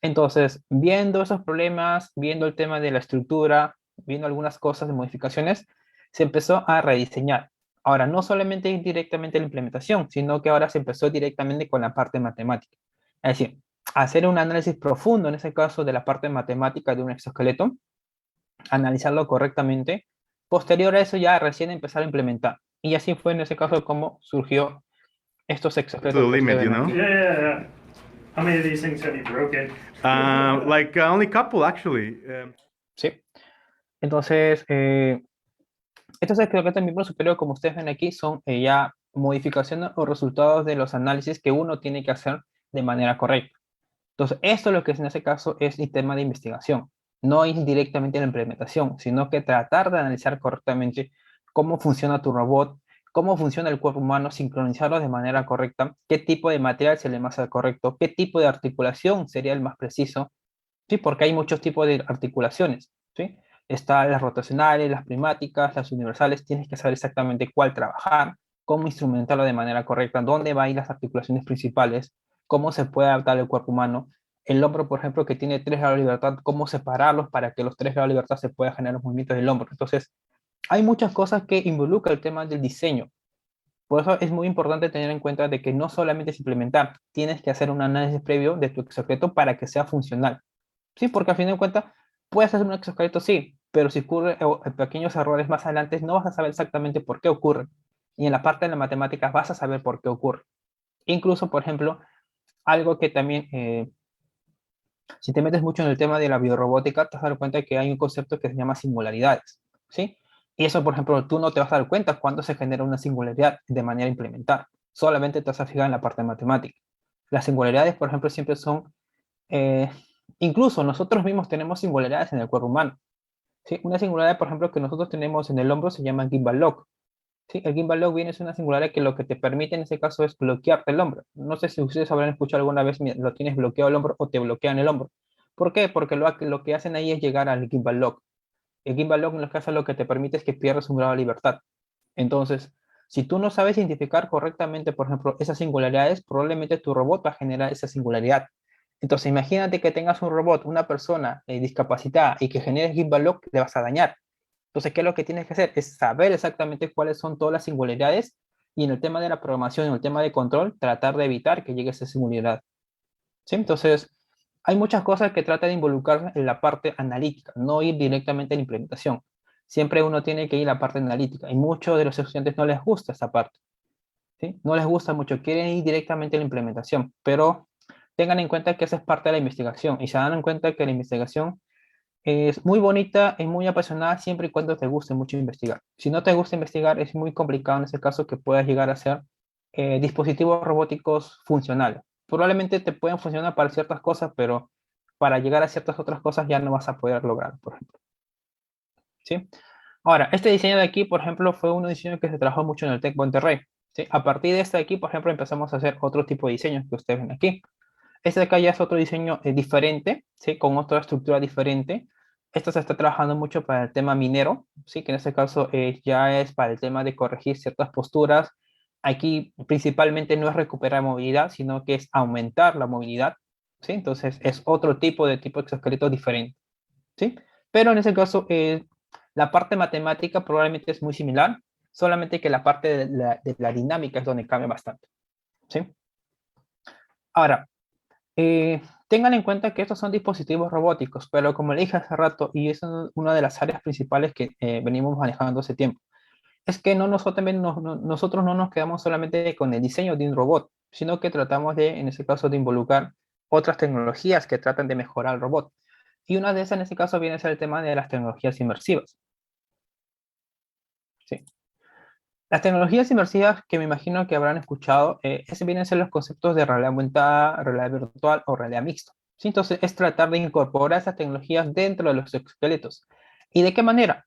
Entonces, viendo esos problemas, viendo el tema de la estructura, viendo algunas cosas de modificaciones, se empezó a rediseñar. Ahora, no solamente ir directamente a la implementación, sino que ahora se empezó directamente con la parte matemática. Es decir, hacer un análisis profundo, en ese caso, de la parte matemática de un exoesqueleto, analizarlo correctamente. Posterior a eso, ya recién empezar a implementar. Y así fue en ese caso como surgió estos To exoesqueletos. the que limit, ustedes you ven know? aquí. Yeah. How many of these things have you broken? Like only couple actually. ¿Sí? Entonces, estos exoesqueletos de miembro superior, como ustedes ven aquí, son ya modificaciones o resultados de los análisis que uno tiene que hacer de manera correcta. Entonces, esto lo que es en ese caso es el tema de investigación. No ir directamente a la implementación, sino que tratar de analizar correctamente cómo funciona tu robot, cómo funciona el cuerpo humano, sincronizarlo de manera correcta, qué tipo de material sería el más correcto, qué tipo de articulación sería el más preciso, ¿sí? Porque hay muchos tipos de articulaciones, ¿sí? Están las rotacionales, las primáticas, las universales, tienes que saber exactamente cuál trabajar, cómo instrumentarlo de manera correcta, dónde van a ir las articulaciones principales, cómo se puede adaptar el cuerpo humano. el hombro, por ejemplo, que tiene 3 grados de libertad, cómo separarlos para que los 3 grados de libertad se puedan generar los movimientos del hombro. Entonces, hay muchas cosas que involucran el tema del diseño. Por eso es muy importante tener en cuenta de que no solamente es implementar, tienes que hacer un análisis previo de tu exoesqueleto para que sea funcional. Sí, porque al fin de cuentas, puedes hacer un exoesqueleto, sí, pero si ocurre pequeños errores más adelante, no vas a saber exactamente por qué ocurre. Y en la parte de la matemática vas a saber por qué ocurre. Incluso, por ejemplo, algo que también, si te metes mucho en el tema de la biorrobótica, te vas a dar cuenta de que hay un concepto que se llama singularidades, ¿sí? Y eso, por ejemplo, tú no te vas a dar cuenta cuando se genera una singularidad de manera implementada. Solamente te vas a fijar en la parte matemática. Las singularidades, por ejemplo, siempre son, eh, incluso nosotros mismos tenemos singularidades en el cuerpo humano. ¿Sí? Una singularidad, por ejemplo, que nosotros tenemos en el hombro se llama gimbal lock. ¿Sí? El gimbal lock viene es una singularidad que lo que te permite en ese caso es bloquearte el hombro. No sé si ustedes habrán escuchado alguna vez lo tienes bloqueado el hombro o te bloquean el hombro. ¿Por qué? Porque lo que hacen ahí es llegar al gimbal lock. El gimbal lock en los casos lo que te permite es que pierdas un grado de libertad. Entonces, si tú no sabes identificar correctamente, por ejemplo, esas singularidades, probablemente tu robot va a generar esa singularidad. Entonces, imagínate que tengas un robot, una persona discapacitada y que genere gimbal lock, le vas a dañar. Entonces, ¿qué es lo que tienes que hacer? Es saber exactamente cuáles son todas las singularidades y en el tema de la programación, en el tema de control, tratar de evitar que llegue esa singularidad. ¿Sí? Entonces, hay muchas cosas que trata de involucrar en la parte analítica, no ir directamente a la implementación. Siempre uno tiene que ir a la parte analítica y muchos de los estudiantes no les gusta esa parte. ¿Sí? No les gusta mucho, quieren ir directamente a la implementación, pero tengan en cuenta que esa es parte de la investigación y se dan en cuenta que la investigación es muy bonita, es muy apasionada siempre y cuando te guste mucho investigar. Si no te gusta investigar, es muy complicado en ese caso que puedas llegar a ser dispositivos robóticos funcionales. Probablemente te pueden funcionar para ciertas cosas, pero para llegar a ciertas otras cosas ya no vas a poder lograr, por ejemplo. ¿Sí? Ahora, este diseño de aquí, por ejemplo, fue un diseño que se trabajó mucho en el Tec Monterrey. ¿Sí? A partir de este de aquí, por ejemplo, empezamos a hacer otro tipo de diseños que ustedes ven aquí. Este de acá ya es otro diseño diferente, ¿sí? Con otra estructura diferente. Esto se está trabajando mucho para el tema minero, ¿sí? Que en este caso ya es para el tema de corregir ciertas posturas. Aquí principalmente no es recuperar movilidad, sino que es aumentar la movilidad, ¿sí? Entonces es otro tipo de exoesqueleto diferente, ¿sí? Pero en ese caso la parte matemática probablemente es muy similar, solamente que la parte de la dinámica es donde cambia bastante, ¿sí? Ahora, tengan en cuenta que estos son dispositivos robóticos, pero como le dije hace rato, y es una de las áreas principales que venimos manejando hace tiempo, es que nosotros no nos quedamos solamente con el diseño de un robot, sino que tratamos de, en ese caso, de involucrar otras tecnologías que tratan de mejorar el robot. Y una de esas, en este caso, viene a ser el tema de las tecnologías inmersivas. ¿Sí? Las tecnologías inmersivas que me imagino que habrán escuchado, ese vienen a ser los conceptos de realidad aumentada, realidad virtual o realidad mixta. ¿Sí? Entonces, es tratar de incorporar esas tecnologías dentro de los esqueletos. ¿Y de qué manera?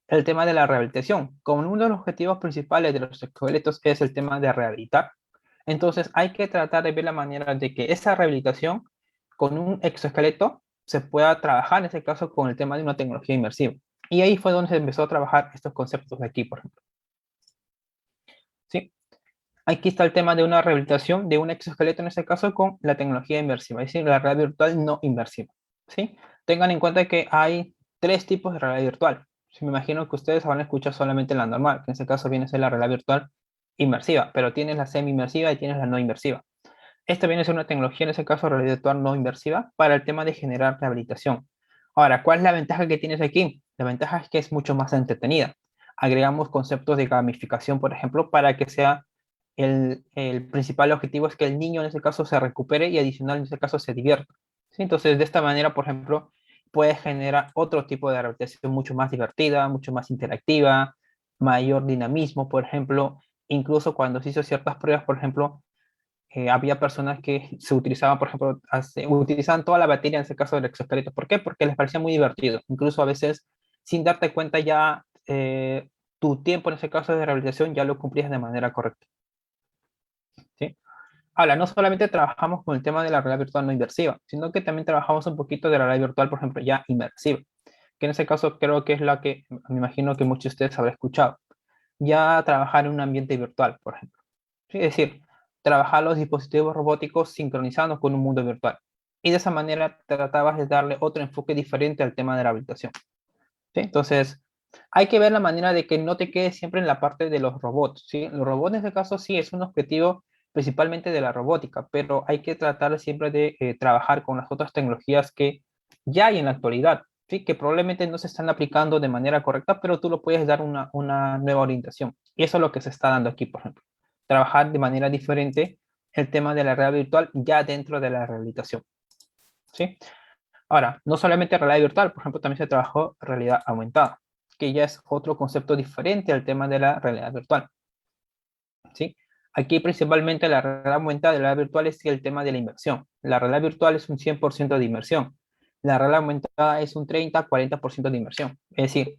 El tema de la rehabilitación. Como uno de los objetivos principales de los esqueletos es el tema de rehabilitar, entonces hay que tratar de ver la manera de que esa rehabilitación con un exoesqueleto se pueda trabajar, en este caso, con el tema de una tecnología inmersiva. Y ahí fue donde se empezó a trabajar estos conceptos de aquí, por ejemplo. ¿Sí? Aquí está el tema de una rehabilitación de un exoesqueleto, en este caso, con la tecnología inmersiva, es decir, la realidad virtual no inmersiva. ¿Sí? Tengan en cuenta que hay 3 tipos de realidad virtual. Me imagino que ustedes van a escuchar solamente la normal, que en este caso viene a ser la realidad virtual inmersiva, pero tienes la semi-inmersiva y tienes la no inmersiva. Esta viene a ser una tecnología, en este caso, realidad virtual no inmersiva, para el tema de generar rehabilitación. Ahora, ¿cuál es la ventaja que tienes aquí? La ventaja es que es mucho más entretenida. Agregamos conceptos de gamificación, por ejemplo, para que sea el principal objetivo es que el niño en ese caso se recupere y adicional en ese caso se divierta. ¿Sí? Entonces, de esta manera, por ejemplo, puedes generar otro tipo de rehabilitación mucho más divertida, mucho más interactiva, mayor dinamismo, por ejemplo, incluso cuando se hizo ciertas pruebas, por ejemplo, había personas que se utilizaban, por ejemplo, utilizaban toda la batería en ese caso del exoesqueleto. ¿Por qué? Porque les parecía muy divertido. Incluso a veces, sin darte cuenta ya, tu tiempo en ese caso de rehabilitación ya lo cumplías de manera correcta. ¿Sí? Ahora, no solamente trabajamos con el tema de la realidad virtual no inmersiva, sino que también trabajamos un poquito de la realidad virtual, por ejemplo, ya inmersiva, que en ese caso creo que es la que me imagino que muchos de ustedes habrán escuchado. Ya trabajar en un ambiente virtual, por ejemplo. ¿Sí? Es decir, trabajar los dispositivos robóticos sincronizados con un mundo virtual. y de esa manera tratabas de darle otro enfoque diferente al tema de la habilitación. ¿Sí? Entonces, hay que ver la manera de que no te quedes siempre en la parte de los robots, ¿sí? Los robots en este caso sí es un objetivo principalmente de la robótica, pero hay que tratar siempre de trabajar con las otras tecnologías que ya hay en la actualidad, ¿sí? Que probablemente no se están aplicando de manera correcta, pero tú lo puedes dar una nueva orientación. Y eso es lo que se está dando aquí, por ejemplo. Trabajar de manera diferente el tema de la realidad virtual ya dentro de la rehabilitación, ¿sí? Ahora, no solamente realidad virtual, por ejemplo, también se trabajó realidad aumentada, que ya es otro concepto diferente al tema de la realidad virtual, ¿sí? Aquí principalmente la realidad aumentada y la realidad virtual es el tema de la inversión. La realidad virtual es un 100% de inversión. La realidad aumentada es un 30-40% de inversión. Es decir,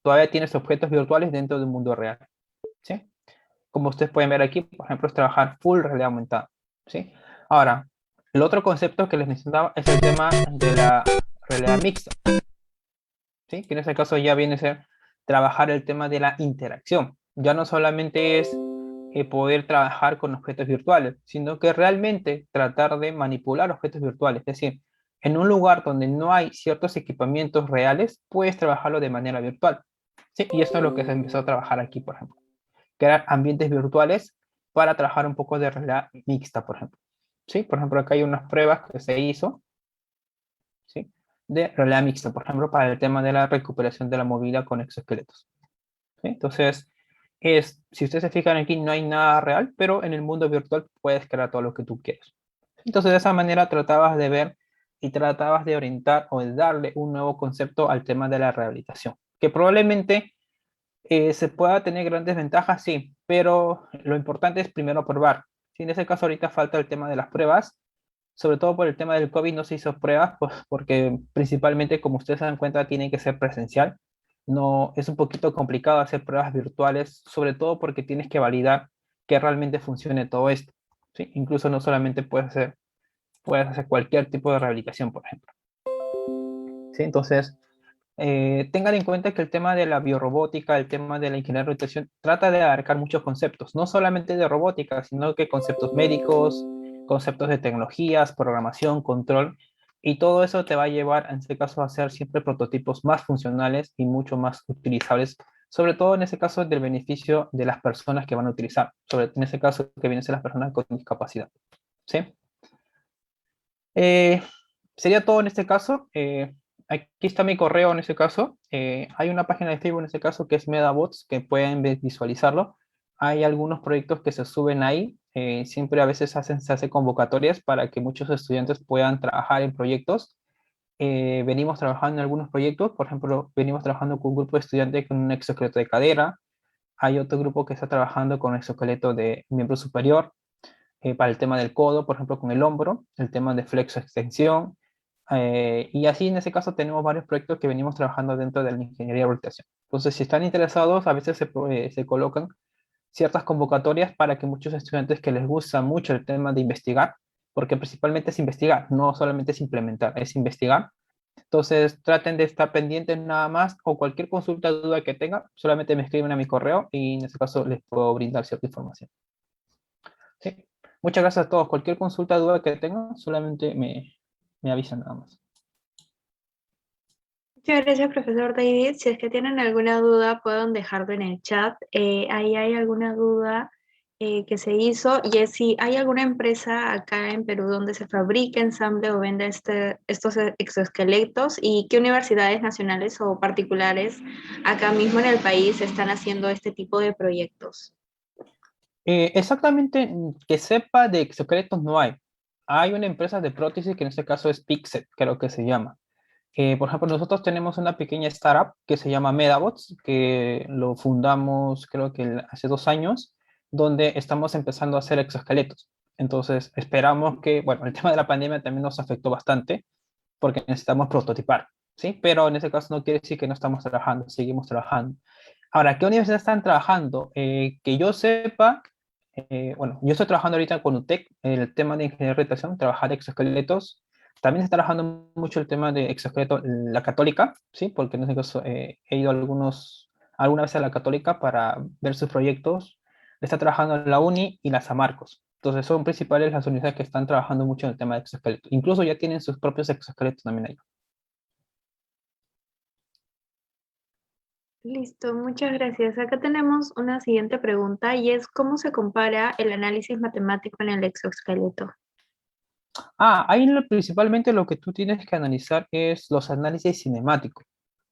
todavía tienes objetos virtuales dentro de un mundo real, ¿sí? Como ustedes pueden ver aquí, por ejemplo, es trabajar full realidad aumentada, ¿sí? Ahora, el otro concepto que les mencionaba es el tema de la realidad mixta, ¿sí? Que en este caso ya viene a ser trabajar el tema de la interacción. Ya no solamente es poder trabajar con objetos virtuales, sino que realmente tratar de manipular objetos virtuales. Es decir, en un lugar donde no hay ciertos equipamientos reales, puedes trabajarlo de manera virtual, ¿sí? Y esto es lo que se empezó a trabajar aquí, por ejemplo. Crear ambientes virtuales para trabajar un poco de realidad mixta, por ejemplo. ¿Sí? Por ejemplo, acá hay unas pruebas que se hizo, ¿sí? De realidad mixta, por ejemplo, para el tema de la recuperación de la movilidad con exoesqueletos, ¿sí? Entonces, si ustedes se fijan aquí, no hay nada real, pero en el mundo virtual puedes crear todo lo que tú quieras. Entonces, de esa manera tratabas de ver y tratabas de orientar o de darle un nuevo concepto al tema de la rehabilitación, que probablemente se pueda tener grandes ventajas, sí, pero lo importante es primero probar. Si en ese caso ahorita falta el tema de las pruebas, sobre todo por el tema del COVID no se hizo pruebas, pues, porque principalmente, como ustedes se dan cuenta, tiene que ser presencial. No, es un poquito complicado hacer pruebas virtuales, sobre todo porque tienes que validar que realmente funcione todo esto, ¿sí? Incluso no solamente puedes hacer cualquier tipo de rehabilitación, por ejemplo. ¿Sí? Entonces, tengan en cuenta que el tema de la biorrobótica, el tema de la ingeniería de rotación, trata de abarcar muchos conceptos, no solamente de robótica, sino que conceptos médicos, conceptos de tecnologías, programación, control, y todo eso te va a llevar, en este caso, a hacer siempre prototipos más funcionales y mucho más utilizables, sobre todo en ese caso del beneficio de las personas que van a utilizar, en ese caso que vienen a ser las personas con discapacidad. ¿Sí? Eh, Sería todo en este caso. Aquí está mi correo en este caso. Hay una página de Facebook en este caso que es MedaBots, que pueden visualizarlo. Hay algunos proyectos que se suben ahí. Siempre a veces se hacen convocatorias para que muchos estudiantes puedan trabajar en proyectos. Venimos trabajando en algunos proyectos. Por ejemplo, venimos trabajando con un grupo de estudiantes con un exoesqueleto de cadera. Hay otro grupo que está trabajando con un exoesqueleto de miembro superior. Para el tema del codo, por ejemplo, con el hombro, el tema de flexo extensión, y así en ese caso tenemos varios proyectos que venimos trabajando dentro de la ingeniería de rehabilitación. Entonces, si están interesados, a veces se colocan ciertas convocatorias para que muchos estudiantes que les gusta mucho el tema de investigar, porque principalmente es investigar, no solamente es implementar, es investigar. Entonces, traten de estar pendientes nada más o cualquier consulta o duda que tengan, solamente me escriben a mi correo y en ese caso les puedo brindar cierta información. ¿Sí? Muchas gracias a todos. Cualquier consulta o duda que tengan, solamente me avisan nada más. Muchas gracias, profesor David. Si es que tienen alguna duda, pueden dejarlo en el chat. Ahí hay alguna duda que se hizo y es si hay alguna empresa acá en Perú donde se fabrique, ensamble o venda estos exoesqueletos y qué universidades nacionales o particulares acá mismo en el país están haciendo este tipo de proyectos. Exactamente que sepa de exoesqueletos no hay. Hay una empresa de prótesis que en este caso es Pixet, creo que se llama. Por ejemplo, nosotros tenemos una pequeña startup que se llama Medabots, que lo fundamos creo que hace 2 años, donde estamos empezando a hacer exoesqueletos. Entonces, esperamos que, bueno, el tema de la pandemia también nos afectó bastante porque necesitamos prototipar, ¿sí? Pero en ese caso no quiere decir que no estamos trabajando, seguimos trabajando. Ahora, ¿qué universidades están trabajando? Que yo sepa, bueno, yo estoy trabajando ahorita con UTEC, el tema de ingeniería de rotación, trabajar exoesqueletos. También se está trabajando mucho el tema de exoesqueleto, la Católica, ¿sí? Porque en ese caso he ido alguna vez a la Católica para ver sus proyectos. Está trabajando en la UNI y la San Marcos. Entonces son principales las universidades que están trabajando mucho en el tema de exoesqueletos. Incluso ya tienen sus propios exoesqueletos también ahí. Listo, muchas gracias. Acá tenemos una siguiente pregunta y es ¿cómo se compara el análisis matemático en el exoesqueleto? Ahí principalmente lo que tú tienes que analizar es los análisis cinemáticos.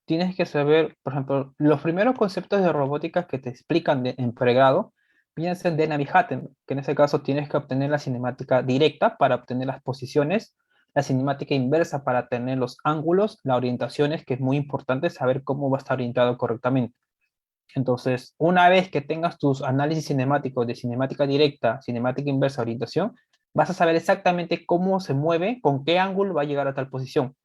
Tienes que saber, por ejemplo, los primeros conceptos de robótica que te explican en pregrado, piensen de Navigaten, que en ese caso tienes que obtener la cinemática directa para obtener las posiciones, la cinemática inversa para tener los ángulos, las orientaciones, que es muy importante saber cómo va a estar orientado correctamente. Entonces, una vez que tengas tus análisis cinemáticos de cinemática directa, cinemática inversa, orientación, vas a saber exactamente cómo se mueve, con qué ángulo va a llegar a tal posición.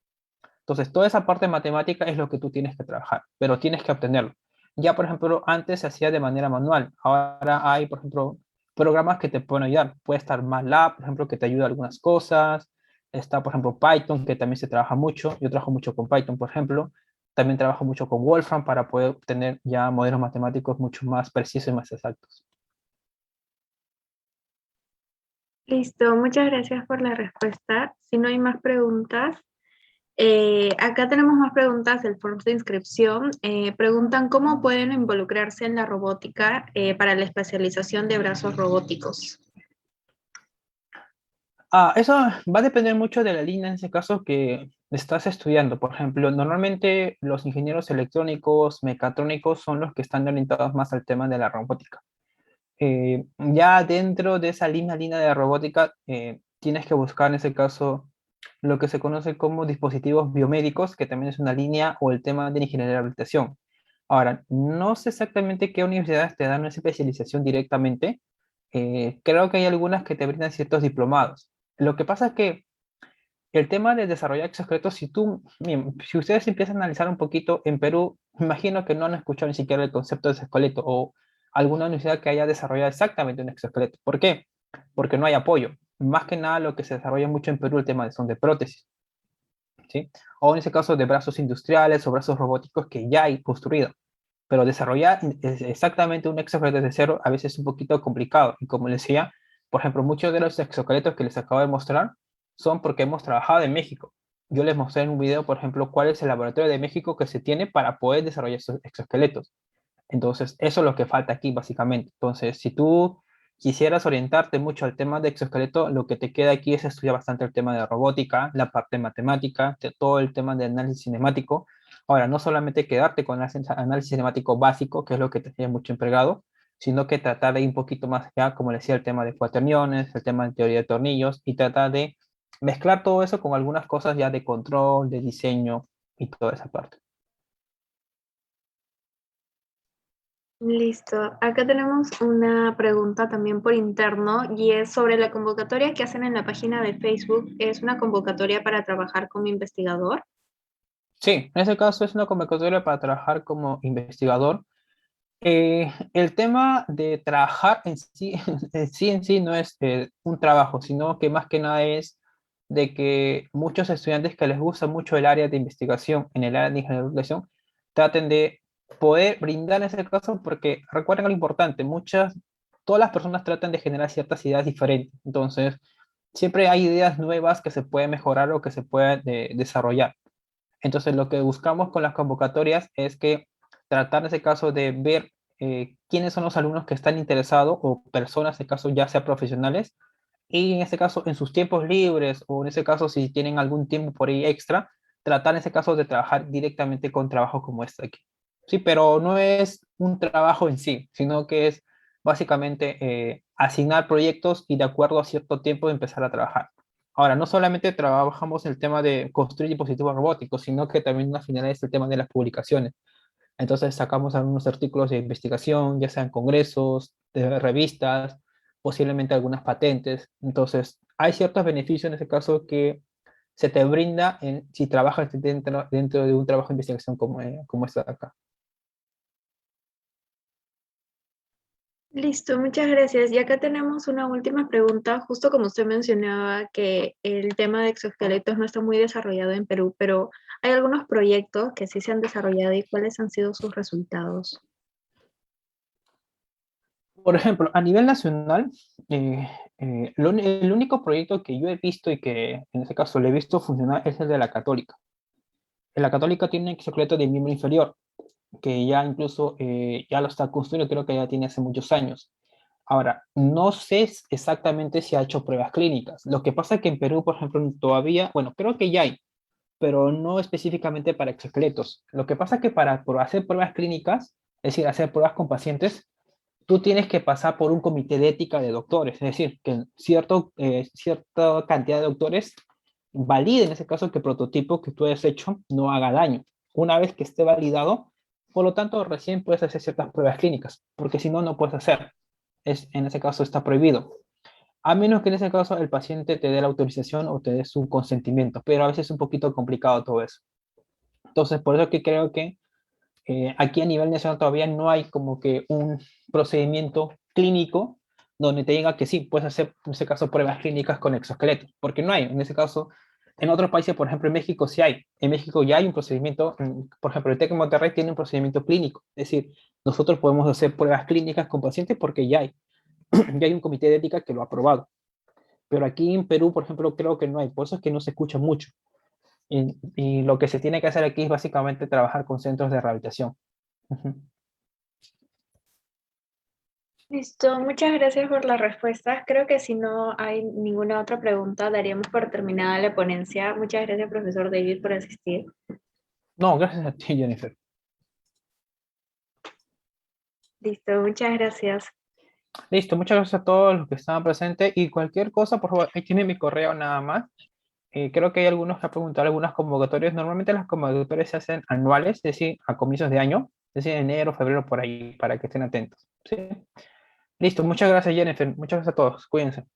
Entonces, toda esa parte matemática es lo que tú tienes que trabajar, pero tienes que obtenerlo. Ya, por ejemplo, antes se hacía de manera manual. Ahora hay, por ejemplo, programas que te pueden ayudar. Puede estar MATLAB, por ejemplo, que te ayuda a algunas cosas. Está, por ejemplo, Python, que también se trabaja mucho. Yo trabajo mucho con Python, por ejemplo. También trabajo mucho con Wolfram para poder obtener ya modelos matemáticos mucho más precisos y más exactos. Listo, muchas gracias por la respuesta. Si no hay más preguntas, acá tenemos más preguntas del form de inscripción. Preguntan cómo pueden involucrarse en la robótica para la especialización de brazos robóticos. Eso va a depender mucho de la línea en ese caso que estás estudiando. Por ejemplo, normalmente los ingenieros electrónicos, mecatrónicos son los que están orientados más al tema de la robótica. Ya dentro de esa línea de robótica, tienes que buscar en ese caso lo que se conoce como dispositivos biomédicos, que también es una línea, o el tema de ingeniería de rehabilitación. Ahora, no sé exactamente qué universidades te dan una especialización directamente. Creo que hay algunas que te brindan ciertos diplomados. Lo que pasa es que el tema de desarrollar exoesqueletos, miren, si ustedes empiezan a analizar un poquito, en Perú, imagino que no han escuchado ni siquiera el concepto de exoesqueleto o alguna universidad que haya desarrollado exactamente un exoesqueleto. ¿Por qué? Porque no hay apoyo. Más que nada lo que se desarrolla mucho en Perú el tema son de prótesis, ¿sí? O en ese caso de brazos industriales o brazos robóticos que ya hay construido. Pero desarrollar exactamente un exoesqueleto desde cero a veces es un poquito complicado. Y como les decía, por ejemplo, muchos de los exoesqueletos que les acabo de mostrar son porque hemos trabajado en México. Yo les mostré en un video, por ejemplo, cuál es el laboratorio de México que se tiene para poder desarrollar esos exoesqueletos. Entonces, eso es lo que falta aquí, básicamente. Entonces, si tú quisieras orientarte mucho al tema de exoesqueleto, lo que te queda aquí es estudiar bastante el tema de robótica, la parte matemática, todo el tema de análisis cinemático. Ahora, no solamente quedarte con el análisis cinemático básico, que es lo que te tiene mucho empregado, sino que tratar de ir un poquito más allá, como decía, el tema de cuaterniones, el tema de teoría de tornillos, y tratar de mezclar todo eso con algunas cosas ya de control, de diseño y toda esa parte. Listo. Acá tenemos una pregunta también por interno y es sobre la convocatoria que hacen en la página de Facebook. ¿Es una convocatoria para trabajar como investigador? Sí, en ese caso es una convocatoria para trabajar como investigador. El tema de trabajar en sí no es un trabajo, sino que más que nada es de que muchos estudiantes que les gusta mucho el área de investigación, en el área de ingeniería de investigación, traten de poder brindar en ese caso, porque recuerden lo importante, todas las personas tratan de generar ciertas ideas diferentes, entonces siempre hay ideas nuevas que se pueden mejorar o que se pueden desarrollar. Entonces, lo que buscamos con las convocatorias es que tratar en ese caso de ver quiénes son los alumnos que están interesados o personas, en este caso ya sea profesionales, y en este caso en sus tiempos libres o en ese caso si tienen algún tiempo por ahí extra, tratar en ese caso de trabajar directamente con trabajos como este aquí. Sí, pero no es un trabajo en sí, sino que es básicamente asignar proyectos y de acuerdo a cierto tiempo empezar a trabajar. Ahora, no solamente trabajamos en el tema de construir dispositivos robóticos, sino que también una finalidad es el tema de las publicaciones. Entonces sacamos algunos artículos de investigación, ya sean congresos, de revistas, posiblemente algunas patentes. Entonces, hay ciertos beneficios en ese caso que se te brinda si trabajas dentro de un trabajo de investigación como este de acá. Listo, muchas gracias. Y acá tenemos una última pregunta, justo como usted mencionaba que el tema de exoesqueletos no está muy desarrollado en Perú, pero hay algunos proyectos que sí se han desarrollado y cuáles han sido sus resultados. Por ejemplo, a nivel nacional, el único proyecto que yo he visto y que en este caso le he visto funcionar es el de la Católica. En la Católica tiene un exoesqueleto de miembro inferior, que ya incluso ya lo está construyendo, creo que ya tiene hace muchos años. Ahora, no sé exactamente si ha hecho pruebas clínicas. Lo que pasa es que en Perú, por ejemplo, todavía, bueno, creo que ya hay, pero no específicamente para exoesqueletos. Lo que pasa es que hacer pruebas clínicas, es decir, hacer pruebas con pacientes, tú tienes que pasar por un comité de ética de doctores, es decir, que cierta cantidad de doctores validen en ese caso que el prototipo que tú has hecho no haga daño. Una vez que esté validado, por lo tanto, recién puedes hacer ciertas pruebas clínicas, porque si no, no puedes hacer. En ese caso está prohibido. A menos que en ese caso el paciente te dé la autorización o te dé su consentimiento, pero a veces es un poquito complicado todo eso. Entonces, por eso que creo que aquí a nivel nacional todavía no hay como que un procedimiento clínico donde te diga que sí, puedes hacer en ese caso pruebas clínicas con exoesqueletos, porque no hay. En ese caso, en otros países, por ejemplo en México sí hay. En México ya hay un procedimiento, por ejemplo el TEC de Monterrey tiene un procedimiento clínico, es decir, nosotros podemos hacer pruebas clínicas con pacientes porque ya hay, ya hay un comité de ética que lo ha aprobado. Pero aquí en Perú, por ejemplo, creo que no hay, por eso es que no se escucha mucho. Y lo que se tiene que hacer aquí es básicamente trabajar con centros de rehabilitación. Ujú. Listo, muchas gracias por las respuestas. Creo que si no hay ninguna otra pregunta, daríamos por terminada la ponencia. Muchas gracias, profesor David, por asistir. No, gracias a ti, Jennifer. Listo, muchas gracias. Listo, muchas gracias a todos los que estaban presentes y cualquier cosa, por favor, ahí tiene mi correo nada más. Creo que hay algunos que han preguntado algunas convocatorias. Normalmente las convocatorias se hacen anuales, es decir, a comienzos de año, es decir, enero, febrero, por ahí, para que estén atentos. ¿Sí? Listo, muchas gracias, Jennifer. Muchas gracias a todos. Cuídense.